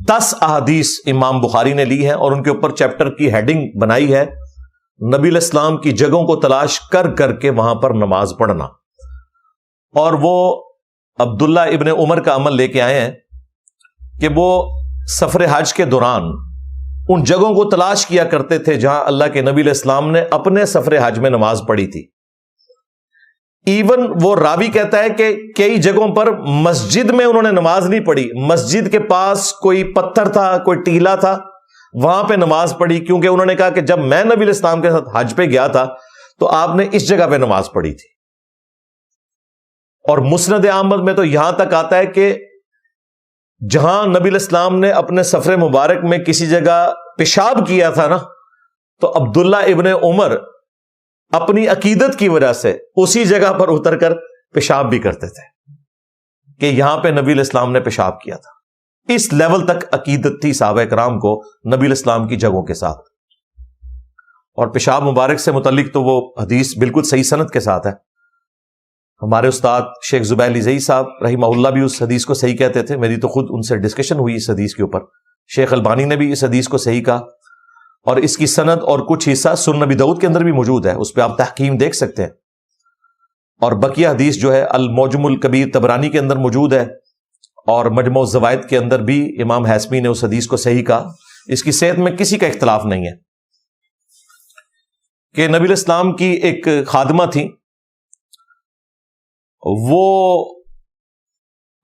[SPEAKER 1] 10 احادیث امام بخاری نے لی ہیں, اور ان کے اوپر چیپٹر کی ہیڈنگ بنائی ہے نبی علیہ السلام کی جگہوں کو تلاش کر کر کے وہاں پر نماز پڑھنا. اور وہ عبداللہ ابن عمر کا عمل لے کے آئے ہیں کہ وہ سفر حج کے دوران ان جگہوں کو تلاش کیا کرتے تھے جہاں اللہ کے نبی علیہ السلام نے اپنے سفر حج میں نماز پڑھی تھی. ایون وہ راوی کہتا ہے کہ کئی جگہوں پر مسجد میں انہوں نے نماز نہیں پڑھی, مسجد کے پاس کوئی پتھر تھا, کوئی ٹیلا تھا, وہاں پہ نماز پڑھی, کیونکہ انہوں نے کہا کہ جب میں نبی علیہ السلام کے ساتھ حج پہ گیا تھا تو آپ نے اس جگہ پہ نماز پڑھی تھی. اور مسند احمد میں تو یہاں تک آتا ہے کہ جہاں نبی علیہ السلام نے اپنے سفر مبارک میں کسی جگہ پیشاب کیا تھا نا, تو عبداللہ ابن عمر اپنی عقیدت کی وجہ سے اسی جگہ پر اتر کر پیشاب بھی کرتے تھے کہ یہاں پہ نبی علیہ السلام نے پیشاب کیا تھا. اس لیول تک عقیدت تھی صحابہ کرام کو نبی علیہ السلام کی جگہوں کے ساتھ. اور پیشاب مبارک سے متعلق تو وہ حدیث بالکل صحیح سند کے ساتھ ہے. ہمارے استاد شیخ زبیر علی زئی صاحب رحمہ اللہ بھی اس حدیث کو صحیح کہتے تھے. میری تو خود ان سے ڈسکشن ہوئی اس حدیث کے اوپر. شیخ البانی نے بھی اس حدیث کو صحیح کہا, اور اس کی سند اور کچھ حصہ سنن نبی داؤد کے اندر بھی موجود ہے, اس پہ آپ تحقیم دیکھ سکتے ہیں. اور بقیہ حدیث جو ہے المعجم الکبیر طبرانی کے اندر موجود ہے, اور مجموع الزوائد کے اندر بھی امام حیثمی نے اس حدیث کو صحیح کہا. اس کی صحت میں کسی کا اختلاف نہیں ہے کہ نبی علیہ السلام کی ایک خادمہ تھی, وہ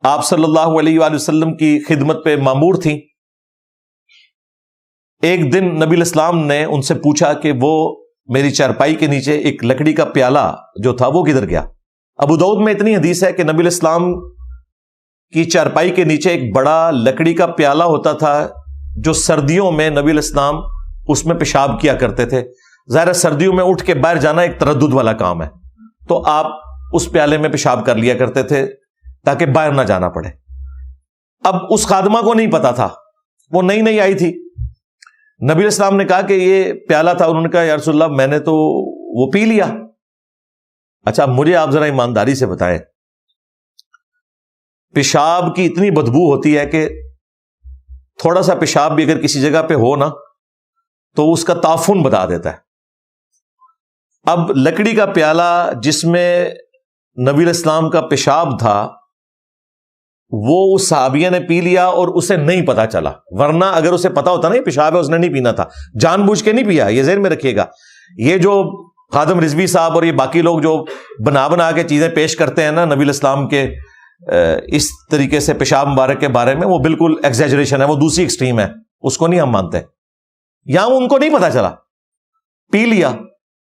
[SPEAKER 1] آپ صلی اللہ علیہ وآلہ وسلم کی خدمت پہ مامور تھیں. ایک دن نبی علیہ السلام نے ان سے پوچھا کہ وہ میری چارپائی کے نیچے ایک لکڑی کا پیالہ جو تھا وہ کدھر گیا. ابو داؤد میں اتنی حدیث ہے کہ نبی علیہ السلام کی چارپائی کے نیچے ایک بڑا لکڑی کا پیالہ ہوتا تھا, جو سردیوں میں نبی علیہ السلام اس میں پیشاب کیا کرتے تھے. ظاہر سردیوں میں اٹھ کے باہر جانا ایک تردد والا کام ہے, تو آپ اس پیالے میں پیشاب کر لیا کرتے تھے تاکہ باہر نہ جانا پڑے. اب اس خادمہ کو نہیں پتا تھا, وہ نئی نئی آئی تھی. نبی علیہ السلام نے کہا کہ یہ پیالہ تھا. انہوں نے کہا یا رسول اللہ میں نے تو وہ پی لیا. اچھا مجھے آپ ذرا ایمانداری سے بتائیں, پیشاب کی اتنی بدبو ہوتی ہے کہ تھوڑا سا پیشاب بھی اگر کسی جگہ پہ ہو نا تو اس کا تعفن بتا دیتا ہے. اب لکڑی کا پیالہ جس میں نبی علیہ السلام کا پیشاب تھا وہ اس صحابیہ نے پی لیا اور اسے نہیں پتا چلا. ورنہ اگر اسے پتا ہوتا نا یہ پیشاب ہے, اس نے نہیں پینا تھا, جان بوجھ کے نہیں پیا. یہ ذہن میں رکھیے گا, یہ جو خادم رضوی صاحب اور یہ باقی لوگ جو بنا کے چیزیں پیش کرتے ہیں نا نبی علیہ السلام کے اس طریقے سے پیشاب مبارک کے بارے میں, وہ بالکل ایگزیجریشن ہے, وہ دوسری ایکسٹریم ہے, اس کو نہیں ہم مانتے. یہاں ان کو نہیں پتا چلا, پی لیا.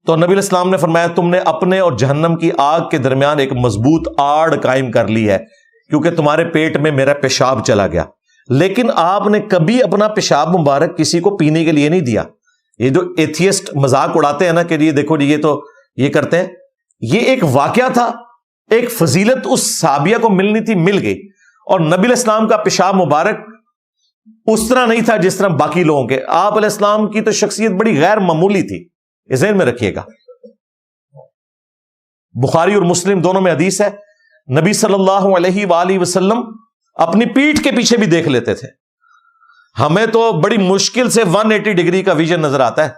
[SPEAKER 1] تو نبی علیہ السلام نے فرمایا تم نے اپنے اور جہنم کی آگ کے درمیان ایک مضبوط آڑ قائم کر لی ہے, کیونکہ تمہارے پیٹ میں میرا پیشاب چلا گیا. لیکن آپ نے کبھی اپنا پیشاب مبارک کسی کو پینے کے لیے نہیں دیا. یہ جو ایتھیسٹ مذاق اڑاتے ہیں نا کہ یہ دیکھو یہ تو یہ کرتے ہیں, یہ ایک واقعہ تھا, ایک فضیلت اس صحابیہ کو ملنی تھی, مل گئی. اور نبی علیہ السلام کا پیشاب مبارک اس طرح نہیں تھا جس طرح باقی لوگوں کے. آپ علیہ السلام کی تو شخصیت بڑی غیر معمولی تھی, یہ ذہن میں رکھیے گا. بخاری اور مسلم دونوں میں حدیث ہے, نبی صلی اللہ علیہ وآلہ وسلم اپنی پیٹھ کے پیچھے بھی دیکھ لیتے تھے. ہمیں تو بڑی مشکل سے 180 ڈگری کا ویژن نظر آتا ہے.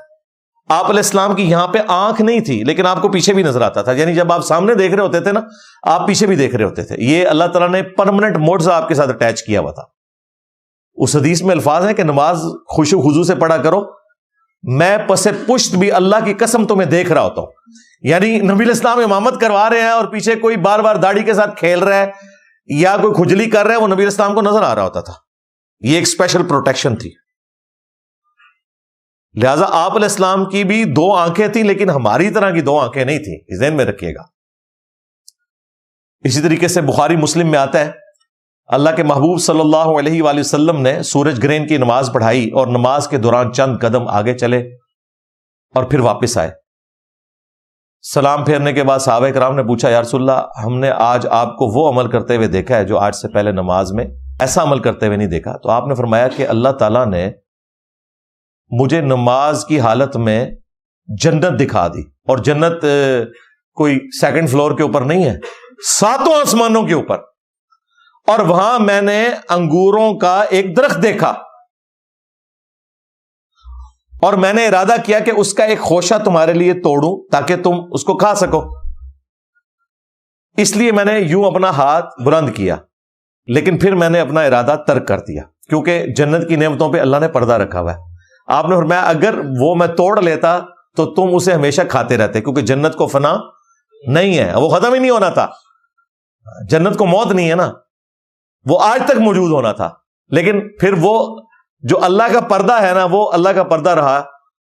[SPEAKER 1] آپ علیہ السلام کی یہاں پہ آنکھ نہیں تھی لیکن آپ کو پیچھے بھی نظر آتا تھا. یعنی جب آپ سامنے دیکھ رہے ہوتے تھے نا, آپ پیچھے بھی دیکھ رہے ہوتے تھے. یہ اللہ تعالیٰ نے پرماننٹ موڈ آپ کے ساتھ اٹیچ کیا ہوا تھا. اس حدیث میں الفاظ ہیں کہ نماز خشوع خضوع سے پڑھا کرو, میں پس پشت بھی اللہ کی قسم تمہیں دیکھ رہا ہوتا ہوں. یعنی نبی علیہ السلام امامت کروا رہے ہیں اور پیچھے کوئی بار بار داڑھی کے ساتھ کھیل رہا ہے یا کوئی کھجلی کر رہا ہے, وہ نبی علیہ السلام کو نظر آ رہا ہوتا تھا. یہ ایک اسپیشل پروٹیکشن تھی. لہذا آپ علیہ السلام کی بھی 2 آنکھیں تھیں لیکن ہماری طرح کی 2 آنکھیں نہیں تھیں, ذہن میں رکھیے گا. اسی طریقے سے بخاری مسلم میں آتا ہے اللہ کے محبوب صلی اللہ علیہ وآلہ وسلم نے سورج گرہن کی نماز پڑھائی اور نماز کے دوران چند قدم آگے چلے اور پھر واپس آئے. سلام پھیرنے کے بعد صحابہ کرام نے پوچھا یا رسول اللہ ہم نے آج آپ کو وہ عمل کرتے ہوئے دیکھا ہے جو آج سے پہلے نماز میں ایسا عمل کرتے ہوئے نہیں دیکھا. تو آپ نے فرمایا کہ اللہ تعالیٰ نے مجھے نماز کی حالت میں جنت دکھا دی, اور جنت کوئی 2nd فلور کے اوپر نہیں ہے, 7 آسمانوں کے اوپر. اور وہاں میں نے انگوروں کا ایک درخت دیکھا اور میں نے ارادہ کیا کہ اس کا ایک خوشہ تمہارے لیے توڑوں تاکہ تم اس کو کھا سکو. اس لیے میں نے یوں اپنا ہاتھ بلند کیا, لیکن پھر میں نے اپنا ارادہ ترک کر دیا کیونکہ جنت کی نعمتوں پہ اللہ نے پردہ رکھا ہوا ہے. آپ نے فرمایا اگر وہ میں توڑ لیتا تو تم اسے ہمیشہ کھاتے رہتے, کیونکہ جنت کو فنا نہیں ہے, وہ ختم ہی نہیں ہونا تھا. جنت کو موت نہیں ہے نا, وہ آج تک موجود ہونا تھا. لیکن پھر وہ جو اللہ کا پردہ ہے نا, وہ اللہ کا پردہ رہا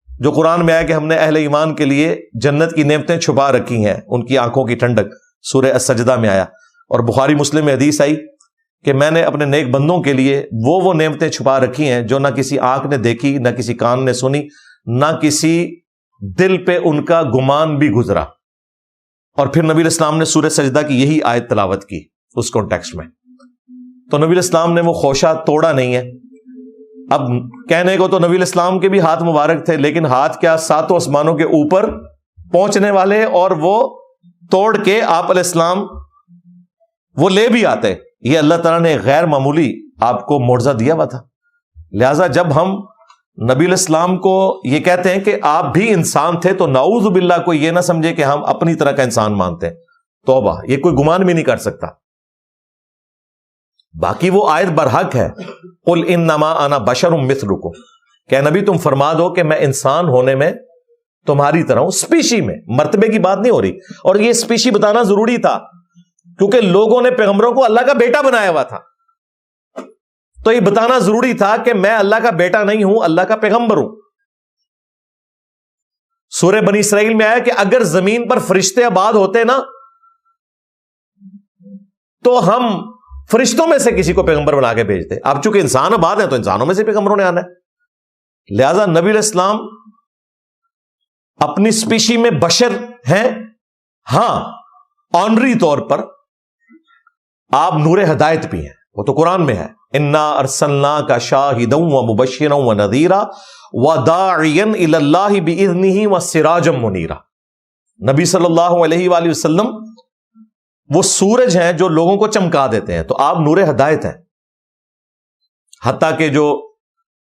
[SPEAKER 1] جو قرآن میں آیا کہ ہم نے اہل ایمان کے لیے جنت کی نعمتیں چھپا رکھی ہیں, ان کی آنکھوں کی ٹھنڈک, سورہ السجدہ میں آیا. اور بخاری مسلم میں حدیث آئی کہ میں نے اپنے نیک بندوں کے لیے وہ نعمتیں چھپا رکھی ہیں جو نہ کسی آنکھ نے دیکھی, نہ کسی کان نے سنی, نہ کسی دل پہ ان کا گمان بھی گزرا. اور پھر نبی علیہ السلام نے سورہ سجدہ کی یہی آیت تلاوت کی اس کانٹیکسٹ میں. تو نبی علیہ السلام نے وہ خوشہ توڑا نہیں ہے. اب کہنے کو تو نبی علیہ السلام کے بھی ہاتھ مبارک تھے، لیکن ہاتھ کیا ساتوں آسمانوں کے اوپر پہنچنے والے، اور وہ توڑ کے آپ علیہ السلام وہ لے بھی آتے. یہ اللہ تعالیٰ نے غیر معمولی آپ کو معجزہ دیا ہوا تھا. لہذا جب ہم نبی علیہ السلام کو یہ کہتے ہیں کہ آپ بھی انسان تھے، تو نعوذ باللہ کوئی یہ نہ سمجھے کہ ہم اپنی طرح کا انسان مانتے ہیں. توبہ، یہ کوئی گمان بھی نہیں کر سکتا. باقی وہ آیت برحق ہے، قل انما انا بشر مثلکم، کہ نبی تم فرما دو کہ میں انسان ہونے میں تمہاری طرح ہوں. اسپیشی میں، مرتبے کی بات نہیں ہو رہی. اور یہ اسپیشی بتانا ضروری تھا کیونکہ لوگوں نے پیغمبروں کو اللہ کا بیٹا بنایا ہوا تھا. تو یہ بتانا ضروری تھا کہ میں اللہ کا بیٹا نہیں ہوں، اللہ کا پیغمبر ہوں. سورہ بنی اسرائیل میں آیا کہ اگر زمین پر فرشتے آباد ہوتے نا تو ہم فرشتوں میں سے کسی کو پیغمبر بنا کے بھیجتے. اب چونکہ انسان آباد ہیں تو انسانوں میں سے پیغمبروں نے آنا ہے. لہذا نبی علیہ السلام اپنی اسپیشی میں بشر ہیں. ہاں، آنری طور پر آپ نور ہدایت بھی ہیں، وہ تو قرآن میں ہے، انا ارسلناک شاہدا ومبشرا ونذیرا وداعیا الی اللہ باذنہ وسراجا منیرا. نبی صلی اللہ علیہ وآلہ وسلم وہ سورج ہیں جو لوگوں کو چمکا دیتے ہیں، تو آپ نور ہدایت ہیں. حتیٰ کہ جو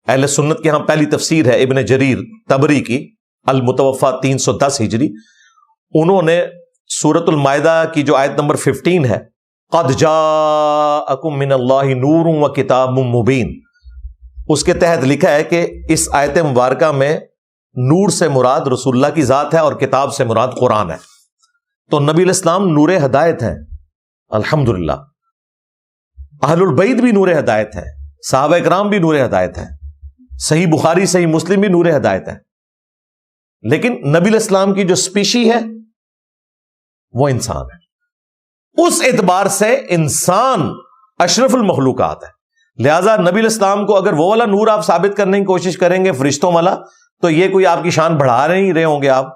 [SPEAKER 1] اہل سنت کے ہاں پہلی تفسیر ہے ابن جریر طبری کی المتوفا 310 ہجری، انہوں نے سورۃ المائدہ کی جو آیت نمبر 15 ہے، قد جاءکم من اللہ نور وکتاب مبین، اس کے تحت لکھا ہے کہ اس آیت مبارکہ میں نور سے مراد رسول اللہ کی ذات ہے اور کتاب سے مراد قرآن ہے. تو نبی علیہ السلام نور ہدایت ہیں الحمدللہ. اہل البیت بھی نور ہدایت ہیں، صحابہ اکرام بھی نور ہدایت ہیں، صحیح بخاری صحیح مسلم بھی نور ہدایت ہیں. لیکن نبی علیہ السلام کی جو اسپیشی ہے وہ انسان ہے. اس اعتبار سے انسان اشرف المخلوقات ہے. لہذا نبی علیہ السلام کو اگر وہ والا نور آپ ثابت کرنے کی کوشش کریں گے فرشتوں والا، تو یہ کوئی آپ کی شان بڑھا نہیں رہے ہوں گے آپ،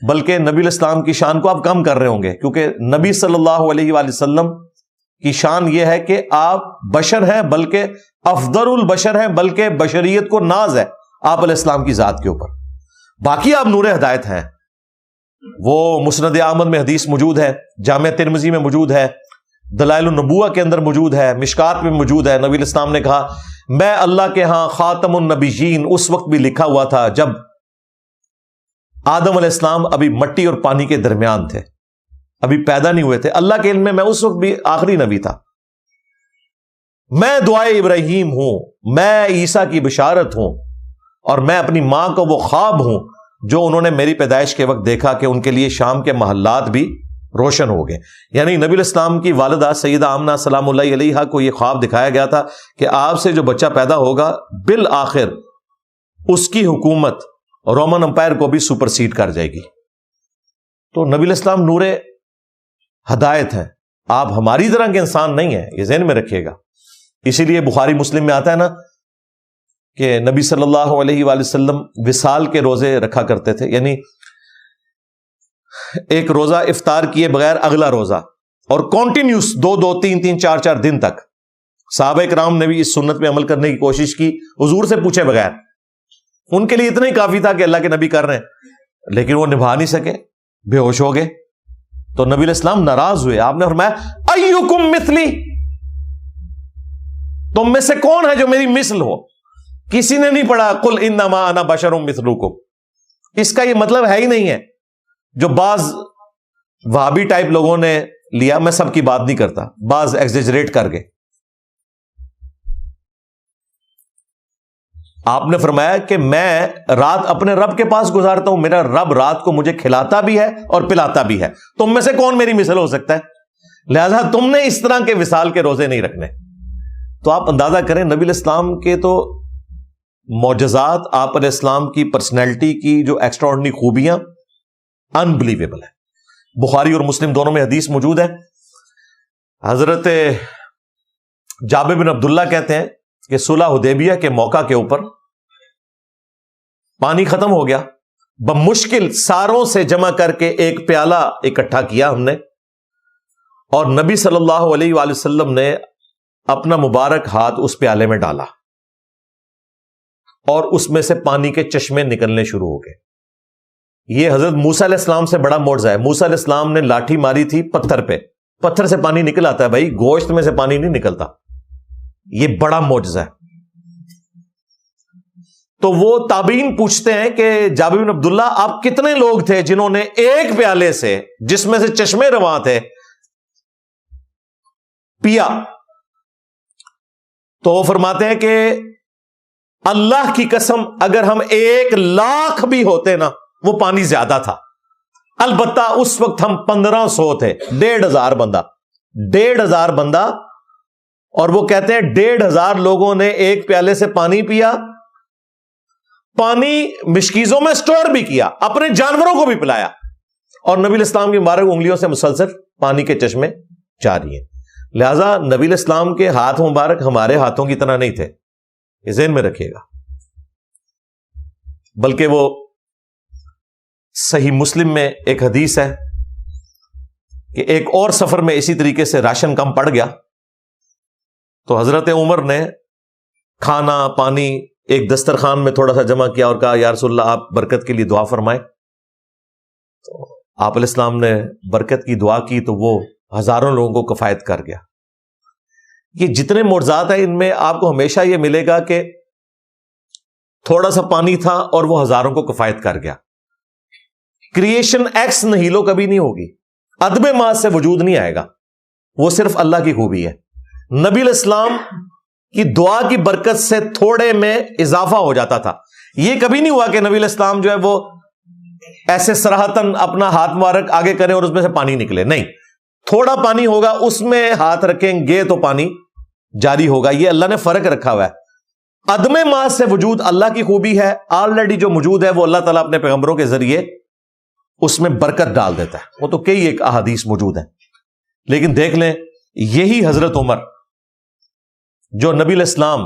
[SPEAKER 1] بلکہ نبی علیہ السلام کی شان کو آپ کم کر رہے ہوں گے. کیونکہ نبی صلی اللہ علیہ وآلہ وسلم کی شان یہ ہے کہ آپ بشر ہیں، بلکہ افضل البشر ہیں، بلکہ بشریت کو ناز ہے آپ علیہ السلام کی ذات کے اوپر. باقی آپ نور ہدایت ہیں. وہ مسند احمد میں حدیث موجود ہے، جامع ترمذی میں موجود ہے، دلائل النبوہ کے اندر موجود ہے، مشکات میں موجود ہے. نبی علیہ السلام نے کہا میں اللہ کے ہاں خاتم النبیین اس وقت بھی لکھا ہوا تھا جب آدم علیہ السلام ابھی مٹی اور پانی کے درمیان تھے، ابھی پیدا نہیں ہوئے تھے. اللہ کے علم میں اس وقت بھی آخری نبی تھا. میں دعائے ابراہیم ہوں، میں عیسیٰ کی بشارت ہوں، اور میں اپنی ماں کو وہ خواب ہوں جو انہوں نے میری پیدائش کے وقت دیکھا کہ ان کے لیے شام کے محلات بھی روشن ہو گئے. یعنی نبی علیہ السلام کی والدہ سیدہ آمنہ سلام اللہ علیہا کو یہ خواب دکھایا گیا تھا کہ آپ سے جو بچہ پیدا ہوگا بالآخر اس کی حکومت رومن امپائر کو بھی سپرسیڈ کر جائے گی. تو نبی علیہ السلام نور ہدایت ہیں، آپ ہماری طرح کے انسان نہیں ہیں، یہ ذہن میں رکھیے گا. اسی لیے بخاری مسلم میں آتا ہے نا کہ نبی صلی اللہ علیہ وآلہ وسلم وصال کے روزے رکھا کرتے تھے، یعنی ایک روزہ افطار کیے بغیر اگلا روزہ، اور کنٹینیوس 2 3 4 دن تک. صحابہ کرام نے بھی اس سنت پہ عمل کرنے کی کوشش کی حضور سے پوچھے بغیر. ان کے لیے اتنا ہی کافی تھا کہ اللہ کے نبی کر رہے ہیں، لیکن وہ نبھا نہیں سکے، بے ہوش ہو گئے. تو نبی علیہ السلام ناراض ہوئے. آپ نے فرمایا ایکم مثلی، تم میں سے کون ہے جو میری مثل ہو؟ کسی نے نہیں پڑھا قل انما انا بشر مثلکم. اس کا یہ مطلب ہے ہی نہیں ہے جو بعض وہابی ٹائپ لوگوں نے لیا. میں سب کی بات نہیں کرتا، بعض ایگزیجریٹ کر گئے. آپ نے فرمایا کہ میں رات اپنے رب کے پاس گزارتا ہوں، میرا رب رات کو مجھے کھلاتا بھی ہے اور پلاتا بھی ہے. تم میں سے کون میری مثل ہو سکتا ہے؟ لہذا تم نے اس طرح کے وصال کے روزے نہیں رکھنے. تو آپ اندازہ کریں نبی علیہ السلام کے تو معجزات، آپ علیہ السلام کی پرسنالٹی کی جو ایکسٹراآرڈنری خوبیاں انبلیویبل ہے. بخاری اور مسلم دونوں میں حدیث موجود ہے. حضرت جابر بن عبداللہ کہتے ہیں کہ صلح حدیبیہ کے موقع کے اوپر پانی ختم ہو گیا، بمشکل ساروں سے جمع کر کے ایک پیالہ اکٹھا کیا ہم نے، اور نبی صلی اللہ علیہ وآلہ وسلم نے اپنا مبارک ہاتھ اس پیالے میں ڈالا اور اس میں سے پانی کے چشمے نکلنے شروع ہو گئے۔ یہ حضرت موسیٰ علیہ السلام سے بڑا معجزہ ہے۔ موسیٰ علیہ السلام نے لاٹھی ماری تھی پتھر پہ، پتھر سے پانی نکل آتا ہے بھائی، گوشت میں سے پانی نہیں نکلتا، یہ بڑا معجزہ ہے۔ تو وہ تابعین پوچھتے ہیں کہ جابر بن عبداللہ آپ کتنے لوگ تھے جنہوں نے ایک پیالے سے جس میں سے چشمے رواں تھے پیا؟ تو وہ فرماتے ہیں کہ اللہ کی قسم اگر ہم 1,00,000 بھی ہوتے نا وہ پانی زیادہ تھا، البتہ اس وقت ہم 1500 تھے، 1,500 بندہ، 1,500 بندہ، اور وہ کہتے ہیں 1,500 لوگوں نے ایک پیالے سے پانی پیا، پانی مشکیزوں میں سٹور بھی کیا، اپنے جانوروں کو بھی پلایا، اور نبی الاسلام کی مبارک انگلیوں سے مسلسل پانی کے چشمے جاری ہیں۔ لہذا نبی الاسلام کے ہاتھ مبارک ہمارے ہاتھوں کی طرح نہیں تھے، یہ ذہن میں رکھیے گا، بلکہ وہ صحیح مسلم میں ایک حدیث ہے کہ ایک اور سفر میں اسی طریقے سے راشن کم پڑ گیا تو حضرت عمر نے کھانا پانی ایک دسترخوان میں تھوڑا سا جمع کیا اور کہا یا رسول اللہ آپ برکت کے لیے دعا فرمائیں۔ تو آپ علیہ السلام نے برکت کی دعا کی تو وہ ہزاروں لوگوں کو کفایت کر گیا۔ یہ جتنے معجزات ہیں ان میں آپ کو ہمیشہ یہ ملے گا کہ تھوڑا سا پانی تھا اور وہ ہزاروں کو کفایت کر گیا۔ کریشن ایکس نہیلو کبھی نہیں ہوگی، عدم ماز سے وجود نہیں آئے گا، وہ صرف اللہ کی خوبی ہے۔ نبی الاسلام کی دعا کی برکت سے تھوڑے میں اضافہ ہو جاتا تھا۔ یہ کبھی نہیں ہوا کہ نبی الاسلام جو ہے وہ ایسے صراحتاً اپنا ہاتھ مبارک آگے کریں اور اس میں سے پانی نکلے، نہیں، تھوڑا پانی ہوگا اس میں ہاتھ رکھیں گے تو پانی جاری ہوگا۔ یہ اللہ نے فرق رکھا ہوا ہے۔ عدم ماز سے وجود اللہ کی خوبی ہے، آلریڈی جو موجود ہے وہ اللہ تعالیٰ اپنے پیغمبروں کے ذریعے اس میں برکت ڈال دیتا ہے۔ وہ تو کئی ایک احادیث موجود ہیں، لیکن دیکھ لیں یہی حضرت عمر جو نبی الاسلام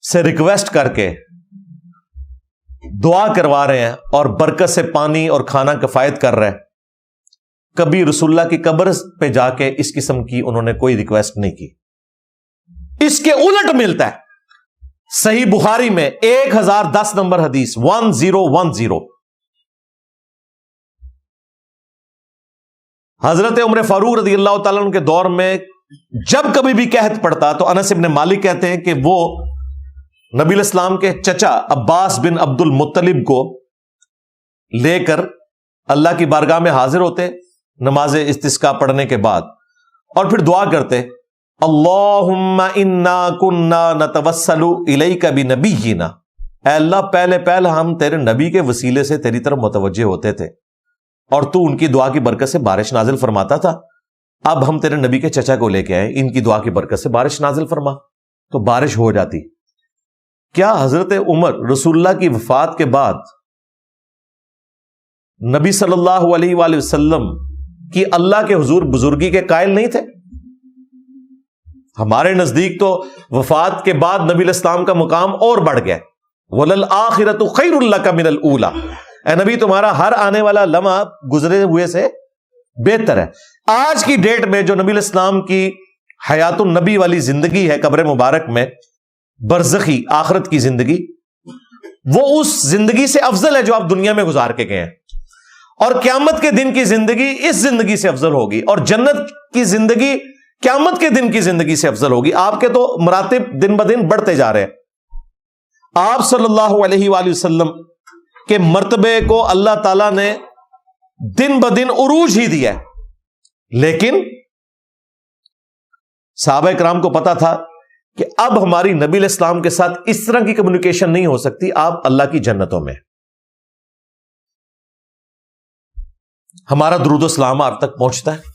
[SPEAKER 1] سے ریکویسٹ کر کے دعا کروا رہے ہیں اور برکت سے پانی اور کھانا کفایت کر رہے ہیں، کبھی رسول اللہ کی قبر پہ جا کے اس قسم کی انہوں نے کوئی ریکویسٹ نہیں کی۔ اس کے الٹ ملتا ہے صحیح بخاری میں 1010 نمبر حدیث 1010، حضرت عمر فاروق رضی اللہ تعالیٰ عنہ کے دور میں جب کبھی بھی قحط پڑتا تو انس بن مالک کہتے ہیں کہ وہ نبی الاسلام کے چچا عباس بن عبد المطلب کو لے کر اللہ کی بارگاہ میں حاضر ہوتے نماز استسقاء پڑھنے کے بعد، اور پھر دعا کرتے اللہم انا کنا نتوسل الیک بنبینا، اے اللہ پہلے ہم تیرے نبی کے وسیلے سے تیری طرف متوجہ ہوتے تھے اور تو ان کی دعا کی برکت سے بارش نازل فرماتا تھا، اب ہم تیرے نبی کے چچا کو لے کے آئے، ان کی دعا کی برکت سے بارش نازل فرما، تو بارش ہو جاتی۔ کیا حضرت عمر رسول اللہ کی وفات کے بعد نبی صلی اللہ علیہ وآلہ وسلم کی اللہ کے حضور بزرگی کے قائل نہیں تھے؟ ہمارے نزدیک تو وفات کے بعد نبی الاسلام کا مقام اور بڑھ گیا، وَلَلْآخِرَةُ خَيْرٌ لَكَ مِنَ الْأُولَى، اے نبی تمہارا ہر آنے والا لمحہ گزرے ہوئے سے بہتر ہے۔ آج کی ڈیٹ میں جو نبی الاسلام کی حیات النبی والی زندگی ہے قبر مبارک میں، برزخی آخرت کی زندگی، وہ اس زندگی سے افضل ہے جو آپ دنیا میں گزار کے گئے ہیں، اور قیامت کے دن کی زندگی اس زندگی سے افضل ہوگی، اور جنت کی زندگی قیامت کے دن کی زندگی سے افضل ہوگی۔ آپ کے تو مراتب دن بدن بڑھتے جا رہے ہیں۔ آپ صلی اللہ علیہ وآلہ وسلم کے مرتبے کو اللہ تعالیٰ نے دن بدن عروج ہی دیا ہے، لیکن صحابہ کرام کو پتا تھا کہ اب ہماری نبی علیہ السلام کے ساتھ اس طرح کی کمیونیکیشن نہیں ہو سکتی، آپ اللہ کی جنتوں میں، ہمارا درود و سلام آپ تک پہنچتا ہے۔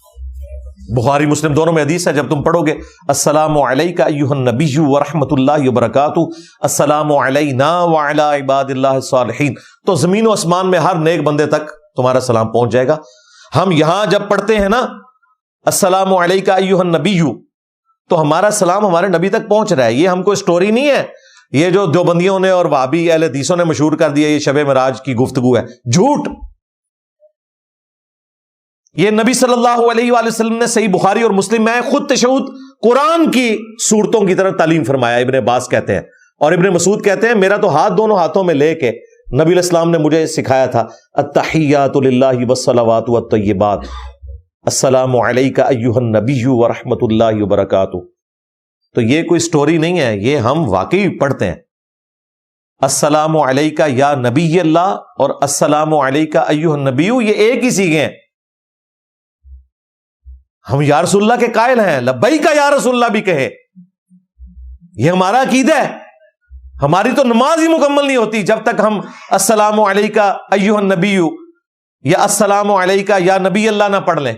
[SPEAKER 1] بخاری مسلم دونوں میں حدیث ہے، جب تم پڑھو گے السلام علیکہ ایھا النبی ورحمۃ اللہ وبرکاتہ، السلام علینا وعلی عباد اللہ الصالحین، تو زمین و آسمان میں ہر نیک بندے تک تمہارا سلام پہنچ جائے گا۔ ہم یہاں جب پڑھتے ہیں نا السلام علیکہ ایھا النبی، تو ہمارا سلام ہمارے نبی تک پہنچ رہا ہے، یہ ہم کو اسٹوری نہیں ہے یہ جو دیوبندیوں نے اور وہابی اہل حدیثوں نے مشہور کر دیا یہ شب معراج کی گفتگو ہے، جھوٹ۔ یہ نبی صلی اللہ علیہ وآلہ وسلم نے صحیح بخاری اور مسلم میں خود تشہد قرآن کی صورتوں کی طرح تعلیم فرمایا۔ ابن عباس کہتے ہیں اور ابن مسعود کہتے ہیں میرا تو ہاتھ دونوں ہاتھوں میں لے کے نبی علیہ السلام نے مجھے سکھایا تھا، التحیات للہ والصلوات والطیبات، السلام علیک ایھا النبی ورحمۃ اللہ وبرکاتہ۔ تو یہ کوئی سٹوری نہیں ہے، یہ ہم واقعی پڑھتے ہیں۔ السلام علیک یا نبی اللہ اور السلام علیک ایھا النبی یہ ایک ہی سیغے ہیں۔ ہم یا رسول اللہ کے قائل ہیں، لبیک یا رسول اللہ بھی کہے، یہ ہمارا عقیدہ ہے۔ ہماری تو نماز ہی مکمل نہیں ہوتی جب تک ہم السلام علیک ایھا النبی یا السلام علیک یا نبی اللہ نہ پڑھ لیں۔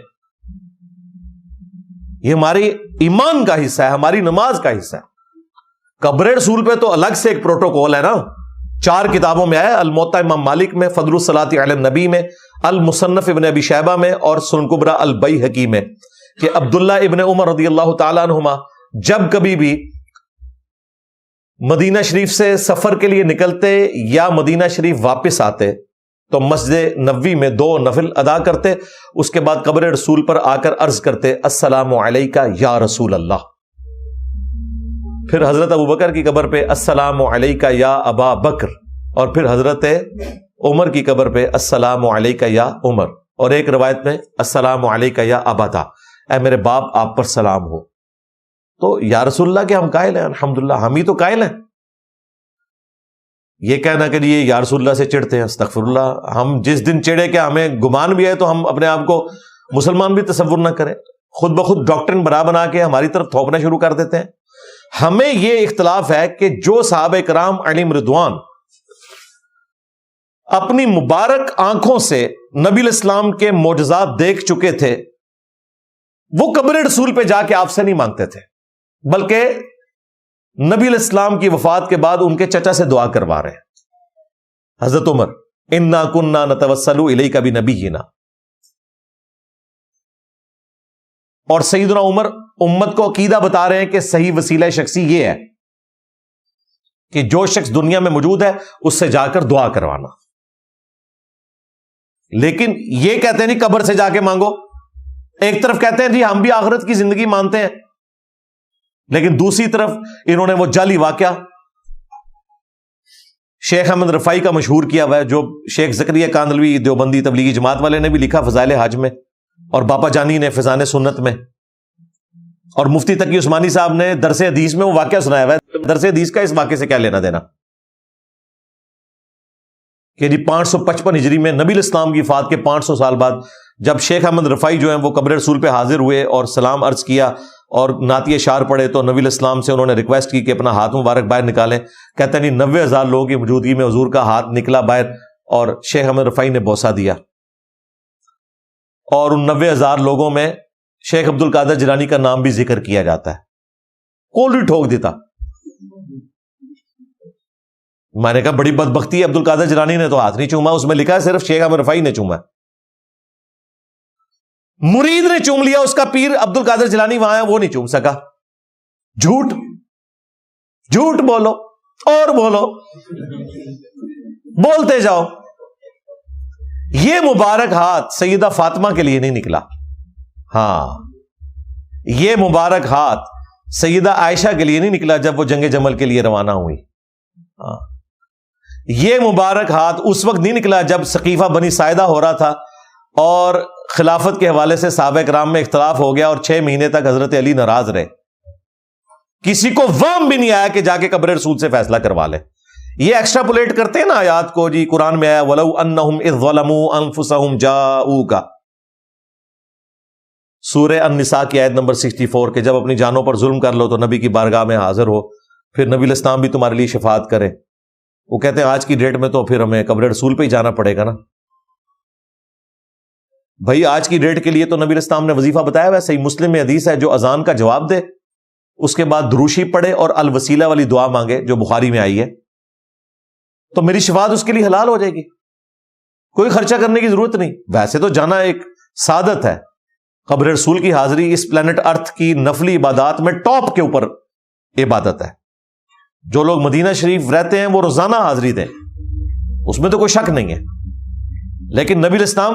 [SPEAKER 1] یہ ہماری ایمان کا حصہ ہے، ہماری نماز کا حصہ ہے۔ قبر رسول پہ تو الگ سے ایک پروٹوکول ہے نا، 4 کتابوں میں ہے، الموطا امام مالک میں، فضل الصلاۃ علی النبی میں، المصنف ابن ابی شیبہ میں اور سنن کبریٰ البیہقی میں، کہ عبداللہ ابن عمر رضی اللہ تعالیٰ عنہما جب کبھی بھی مدینہ شریف سے سفر کے لیے نکلتے یا مدینہ شریف واپس آتے تو مسجد نبوی میں 2 نفل ادا کرتے، اس کے بعد قبر رسول پر آ کر عرض کرتے السلام علیک یا رسول اللہ۔ پھر حضرت ابوبکر کی قبر پہ السلام علیک یا ابا بکر، اور پھر حضرت عمر کی قبر پہ السلام علیک یا عمر، اور ایک روایت میں السلام علیک یا ابتا، اے میرے باپ آپ پر سلام ہو۔ تو یا رسول اللہ کے ہم قائل ہیں، الحمدللہ ہم ہی تو قائل ہیں۔ یہ کہنا کہ یہ یا رسول اللہ سے چڑھتے ہیں، استغفر اللہ، ہم جس دن چڑھے کہ ہمیں گمان بھی ہے تو ہم اپنے آپ کو مسلمان بھی تصور نہ کریں، خود بخود ڈاکٹرن بنا کے ہماری طرف تھوپنا شروع کر دیتے ہیں۔ ہمیں یہ اختلاف ہے کہ جو صحابہ کرام علیہم رضوان اپنی مبارک آنکھوں سے نبی علیہ السلام کے معجزات دیکھ چکے تھے، وہ قبر رسول پہ جا کے آپ سے نہیں مانگتے تھے، بلکہ نبی علیہ السلام کی وفات کے بعد ان کے چچا سے دعا کروا رہے ہیں۔ حضرت عمر انا کننا نتوسل الیک بنبینا، اور سیدنا عمر امت کو عقیدہ بتا رہے ہیں کہ صحیح وسیلہ شخصی یہ ہے کہ جو شخص دنیا میں موجود ہے اس سے جا کر دعا کروانا۔ لیکن یہ کہتے ہیں نہیں قبر سے جا کے مانگو، ایک طرف کہتے ہیں جی ہم بھی آخرت کی زندگی مانتے ہیں، لیکن دوسری طرف انہوں نے وہ جعلی واقعہ شیخ احمد رفاعی کا مشہور کیا ہوا ہے، جو شیخ زکریا کاندلوی دیوبندی تبلیغی جماعت والے نے بھی لکھا فضائل حج میں، اور باپا جانی نے فیضان سنت میں، اور مفتی تقی عثمانی صاحب نے درس حدیث میں وہ واقعہ سنایا ہوا ہے۔ درس حدیث کا اس واقعے سے کیا لینا دینا کہ جی 555 ہجری میں نبی الاسلام کی وفات کے 500 سال بعد جب شیخ احمد رفاعی جو ہیں وہ قبر رسول پہ حاضر ہوئے اور سلام عرض کیا اور نعت اشعار پڑھے، تو نبی الاسلام سے انہوں نے ریکویسٹ کی کہ اپنا ہاتھ مبارک باہر نکالیں۔ کہتے ہیں 90,000 لوگوں کی موجودگی میں حضور کا ہاتھ نکلا باہر، اور شیخ احمد رفاعی نے بوسہ دیا، اور ان 90,000 لوگوں میں شیخ عبد القادر جیلانی کا نام بھی ذکر کیا جاتا ہے۔ کول بھی ٹھوک دیتا۔ میں نے کہا بڑی بدبختی ہے، عبد القادر جیلانی نے تو ہاتھ نہیں چوما، اس میں لکھا ہے صرف شیخ احمد رفاعی نے چوما۔ مرید نے چوم لیا، اس کا پیر عبد القادر جیلانی وہاں ہے، وہ نہیں چوم سکا۔ جھوٹ جھوٹ بولو اور بولو، بولتے جاؤ۔ یہ مبارک ہاتھ سیدہ فاطمہ کے لیے نہیں نکلا، ہاں یہ مبارک ہاتھ سیدہ عائشہ کے لیے نہیں نکلا جب وہ جنگ جمل کے لیے روانہ ہوئی، ہاں یہ مبارک ہاتھ اس وقت نہیں نکلا جب سقیفہ بنی ساعدہ ہو رہا تھا اور خلافت کے حوالے سے صحابہ کرام میں اختلاف ہو گیا اور 6 مہینے تک حضرت علی ناراض رہے، کسی کو وہم بھی نہیں آیا کہ جا کے قبر رسول سے فیصلہ کروا لے۔ یہ ایکسٹراپولیٹ کرتے ہیں نا آیات کو، جی قرآن میں آیا وَلَوْ أَنَّهُمْ إِذْ ظَلَمُوا أَنفُسَهُمْ جَاءُوكَ، سورہ النساء کی آیت نمبر 64، کہ جب اپنی جانوں پر ظلم کر لو تو نبی کی بارگاہ میں حاضر ہو، پھر نبی الاسلام بھی تمہارے لیے شفاعت کرے۔ وہ کہتے ہیں آج کی ڈیٹ میں تو پھر ہمیں قبر رسول پہ ہی جانا پڑے گا نا۔ بھائی آج کی ڈیٹ کے لیے تو نبی الاسلام نے وظیفہ بتایا ہوا ہے، صحیح مسلم میں حدیث ہے، جو اذان کا جواب دے اس کے بعد دروشی پڑھے اور الوسیلہ والی دعا مانگے جو بخاری میں آئی ہے، تو میری شفاعت اس کے لیے حلال ہو جائے گی، کوئی خرچہ کرنے کی ضرورت نہیں۔ ویسے تو جانا ایک سعادت ہے، قبر رسول کی حاضری اس پلانٹ ارتھ کی نفلی عبادات میں ٹاپ کے اوپر عبادت ہے۔ جو لوگ مدینہ شریف رہتے ہیں وہ روزانہ حاضری دیں، اس میں تو کوئی شک نہیں ہے، لیکن نبی الاسلام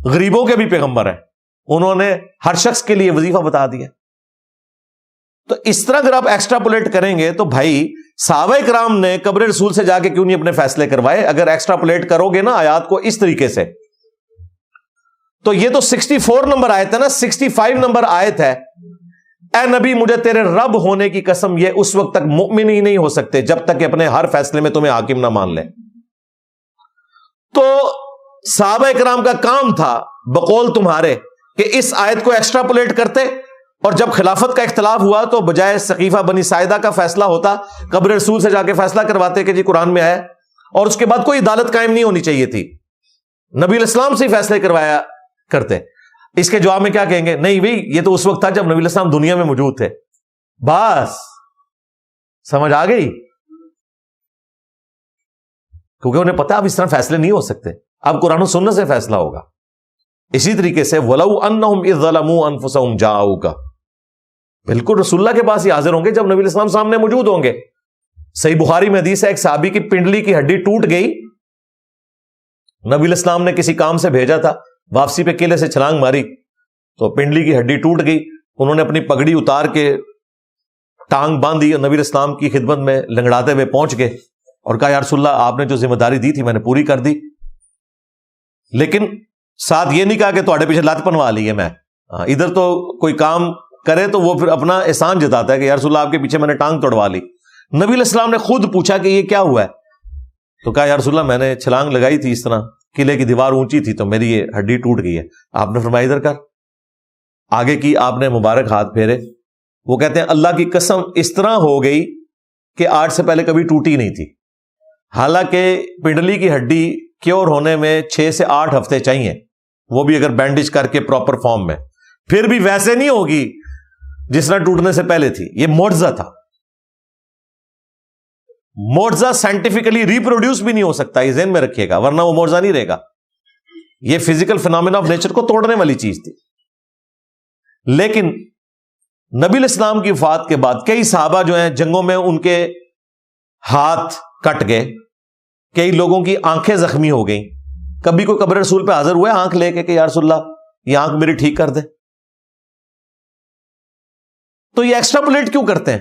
[SPEAKER 1] غریبوں کے بھی پیغمبر ہیں، انہوں نے ہر شخص کے لیے وظیفہ بتا دیا۔ تو اس طرح اگر آپ ایکسٹراپولیٹ کریں گے تو بھائی صحابہ کرام نے قبر رسول سے جا کے کیوں نہیں اپنے فیصلے کروائے؟ اگر ایکسٹراپولیٹ کرو گے نا آیات کو اس طریقے سے، تو یہ تو 64 نمبر آیت ہے نا، 65 نمبر آیت ہے، اے نبی مجھے تیرے رب ہونے کی قسم یہ اس وقت تک مؤمن ہی نہیں ہو سکتے جب تک کہ اپنے ہر فیصلے میں تمہیں حاکم نہ مان لے۔ تو صحابہ کرام کا کام تھا بقول تمہارے کہ اس آیت کو ایکسٹراپولیٹ کرتے، اور جب خلافت کا اختلاف ہوا تو بجائے سقیفہ بنی ساعدہ کا فیصلہ ہوتا، قبر رسول سے جا کے فیصلہ کرواتے کہ جی قرآن میں آیا، اور اس کے بعد کوئی عدالت قائم نہیں ہونی چاہیے تھی، نبی الاسلام سے ہی فیصلے کروایا کرتے۔ اس کے جواب میں کیا کہیں گے؟ نہیں بھائی یہ تو اس وقت تھا جب نبی الاسلام دنیا میں موجود تھے۔ بس سمجھ آ گئی؟ کیونکہ انہیں پتا اب اس طرح فیصلے نہیں ہو سکتے، اب قرآن و سنت سے فیصلہ ہوگا۔ اسی طریقے سے وَلَوْ أَنَّهُمْ إِذْ ظَلَمُوا أَنفُسَهُمْ جَاءُوكَ، بالکل رسول اللہ کے پاس ہی حاضر ہوں گے جب نبی الاسلام سامنے موجود ہوں گے۔ صحیح بخاری میں حدیث ہے ایک صحابی کی پنڈلی کی ہڈی ٹوٹ گئی، نبی الاسلام نے کسی کام سے بھیجا تھا، واپسی پہ قلعے سے چھلانگ ماری تو پنڈلی کی ہڈی ٹوٹ گئی، انہوں نے اپنی پگڑی اتار کے ٹانگ باندھی اور نبی الاسلام کی خدمت میں لنگڑاتے ہوئے پہنچ گئے اور کہا یا رسول اللہ آپ نے جو ذمہ داری دی تھی میں نے پوری کر دی، لیکن ساتھ یہ نہیں کہا کہ تہاڈے پیچھے لت پنوا لی ہے میں۔ ادھر تو کوئی کام کرے تو وہ پھر اپنا احسان جتاتا ہے کہ یا رسول اللہ آپ کے پیچھے میں نے ٹانگ توڑوا لی۔ نبی علیہ السلام نے خود پوچھا کہ یہ کیا ہوا ہے، تو کہا یا رسول اللہ میں نے چھلانگ لگائی تھی، اس طرح قلعے کی دیوار اونچی تھی تو میری یہ ہڈی ٹوٹ گئی ہے۔ آپ نے فرمایا ادھر کر، آگے کی آپ نے مبارک ہاتھ پھیرے، وہ کہتے ہیں اللہ کی قسم اس طرح ہو گئی کہ آج سے پہلے کبھی ٹوٹی نہیں تھی، حالانکہ پنڈلی کی ہڈی کیور ہونے میں 6 سے 8 ہفتے چاہیے، وہ بھی اگر بینڈیج کر کے پراپر فارم میں، پھر بھی ویسے نہیں ہوگی جس طرح ٹوٹنے سے پہلے تھی۔ یہ معجزہ تھا، معجزہ سائنٹیفکلی ریپروڈیوس بھی نہیں ہو سکتا، یہ ذہن میں رکھیے گا، ورنہ وہ معجزہ نہیں رہے گا، یہ فزیکل فینومینا آف نیچر کو توڑنے والی چیز تھی۔ لیکن نبی الاسلام کی وفات کے بعد کئی صحابہ جو ہیں جنگوں میں ان کے ہاتھ کٹ گئے، کئی لوگوں کی آنکھیں زخمی ہو گئیں، کبھی کوئی قبر رسول پہ حاضر ہوئے آنکھ لے کے کہ یا رسول اللہ یہ آنکھ میری ٹھیک کر دے؟ تو یہ ایکسٹراپولیٹ کیوں کرتے ہیں؟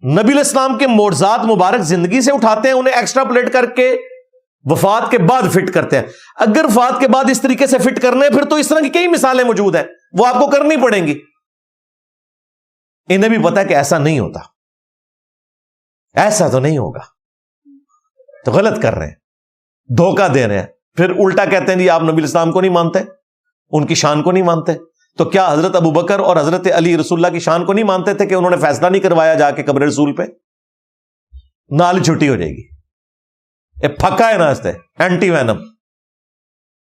[SPEAKER 1] نبی الاسلام کے معجزات مبارک زندگی سے اٹھاتے ہیں، انہیں ایکسٹراپولیٹ کر کے وفات کے بعد فٹ کرتے ہیں۔ اگر وفات کے بعد اس طریقے سے فٹ کرنے پھر تو اس طرح کی کئی مثالیں موجود ہیں، وہ آپ کو کرنی پڑیں گی۔ انہیں بھی پتا ہے کہ ایسا نہیں ہوتا، ایسا تو نہیں ہوگا، تو غلط کر رہے ہیں، دھوکہ دے رہے ہیں، پھر الٹا کہتے ہیں جی آپ نبی الاسلام کو نہیں مانتے، ان کی شان کو نہیں مانتے۔ تو کیا حضرت ابوبکر اور حضرت علی رسول اللہ کی شان کو نہیں مانتے تھے کہ انہوں نے فیصلہ نہیں کروایا جا کے قبر رسول پہ؟ نال چھٹی ہو جائے گی، یہ پھکا ہے نا، اینٹی وینم۔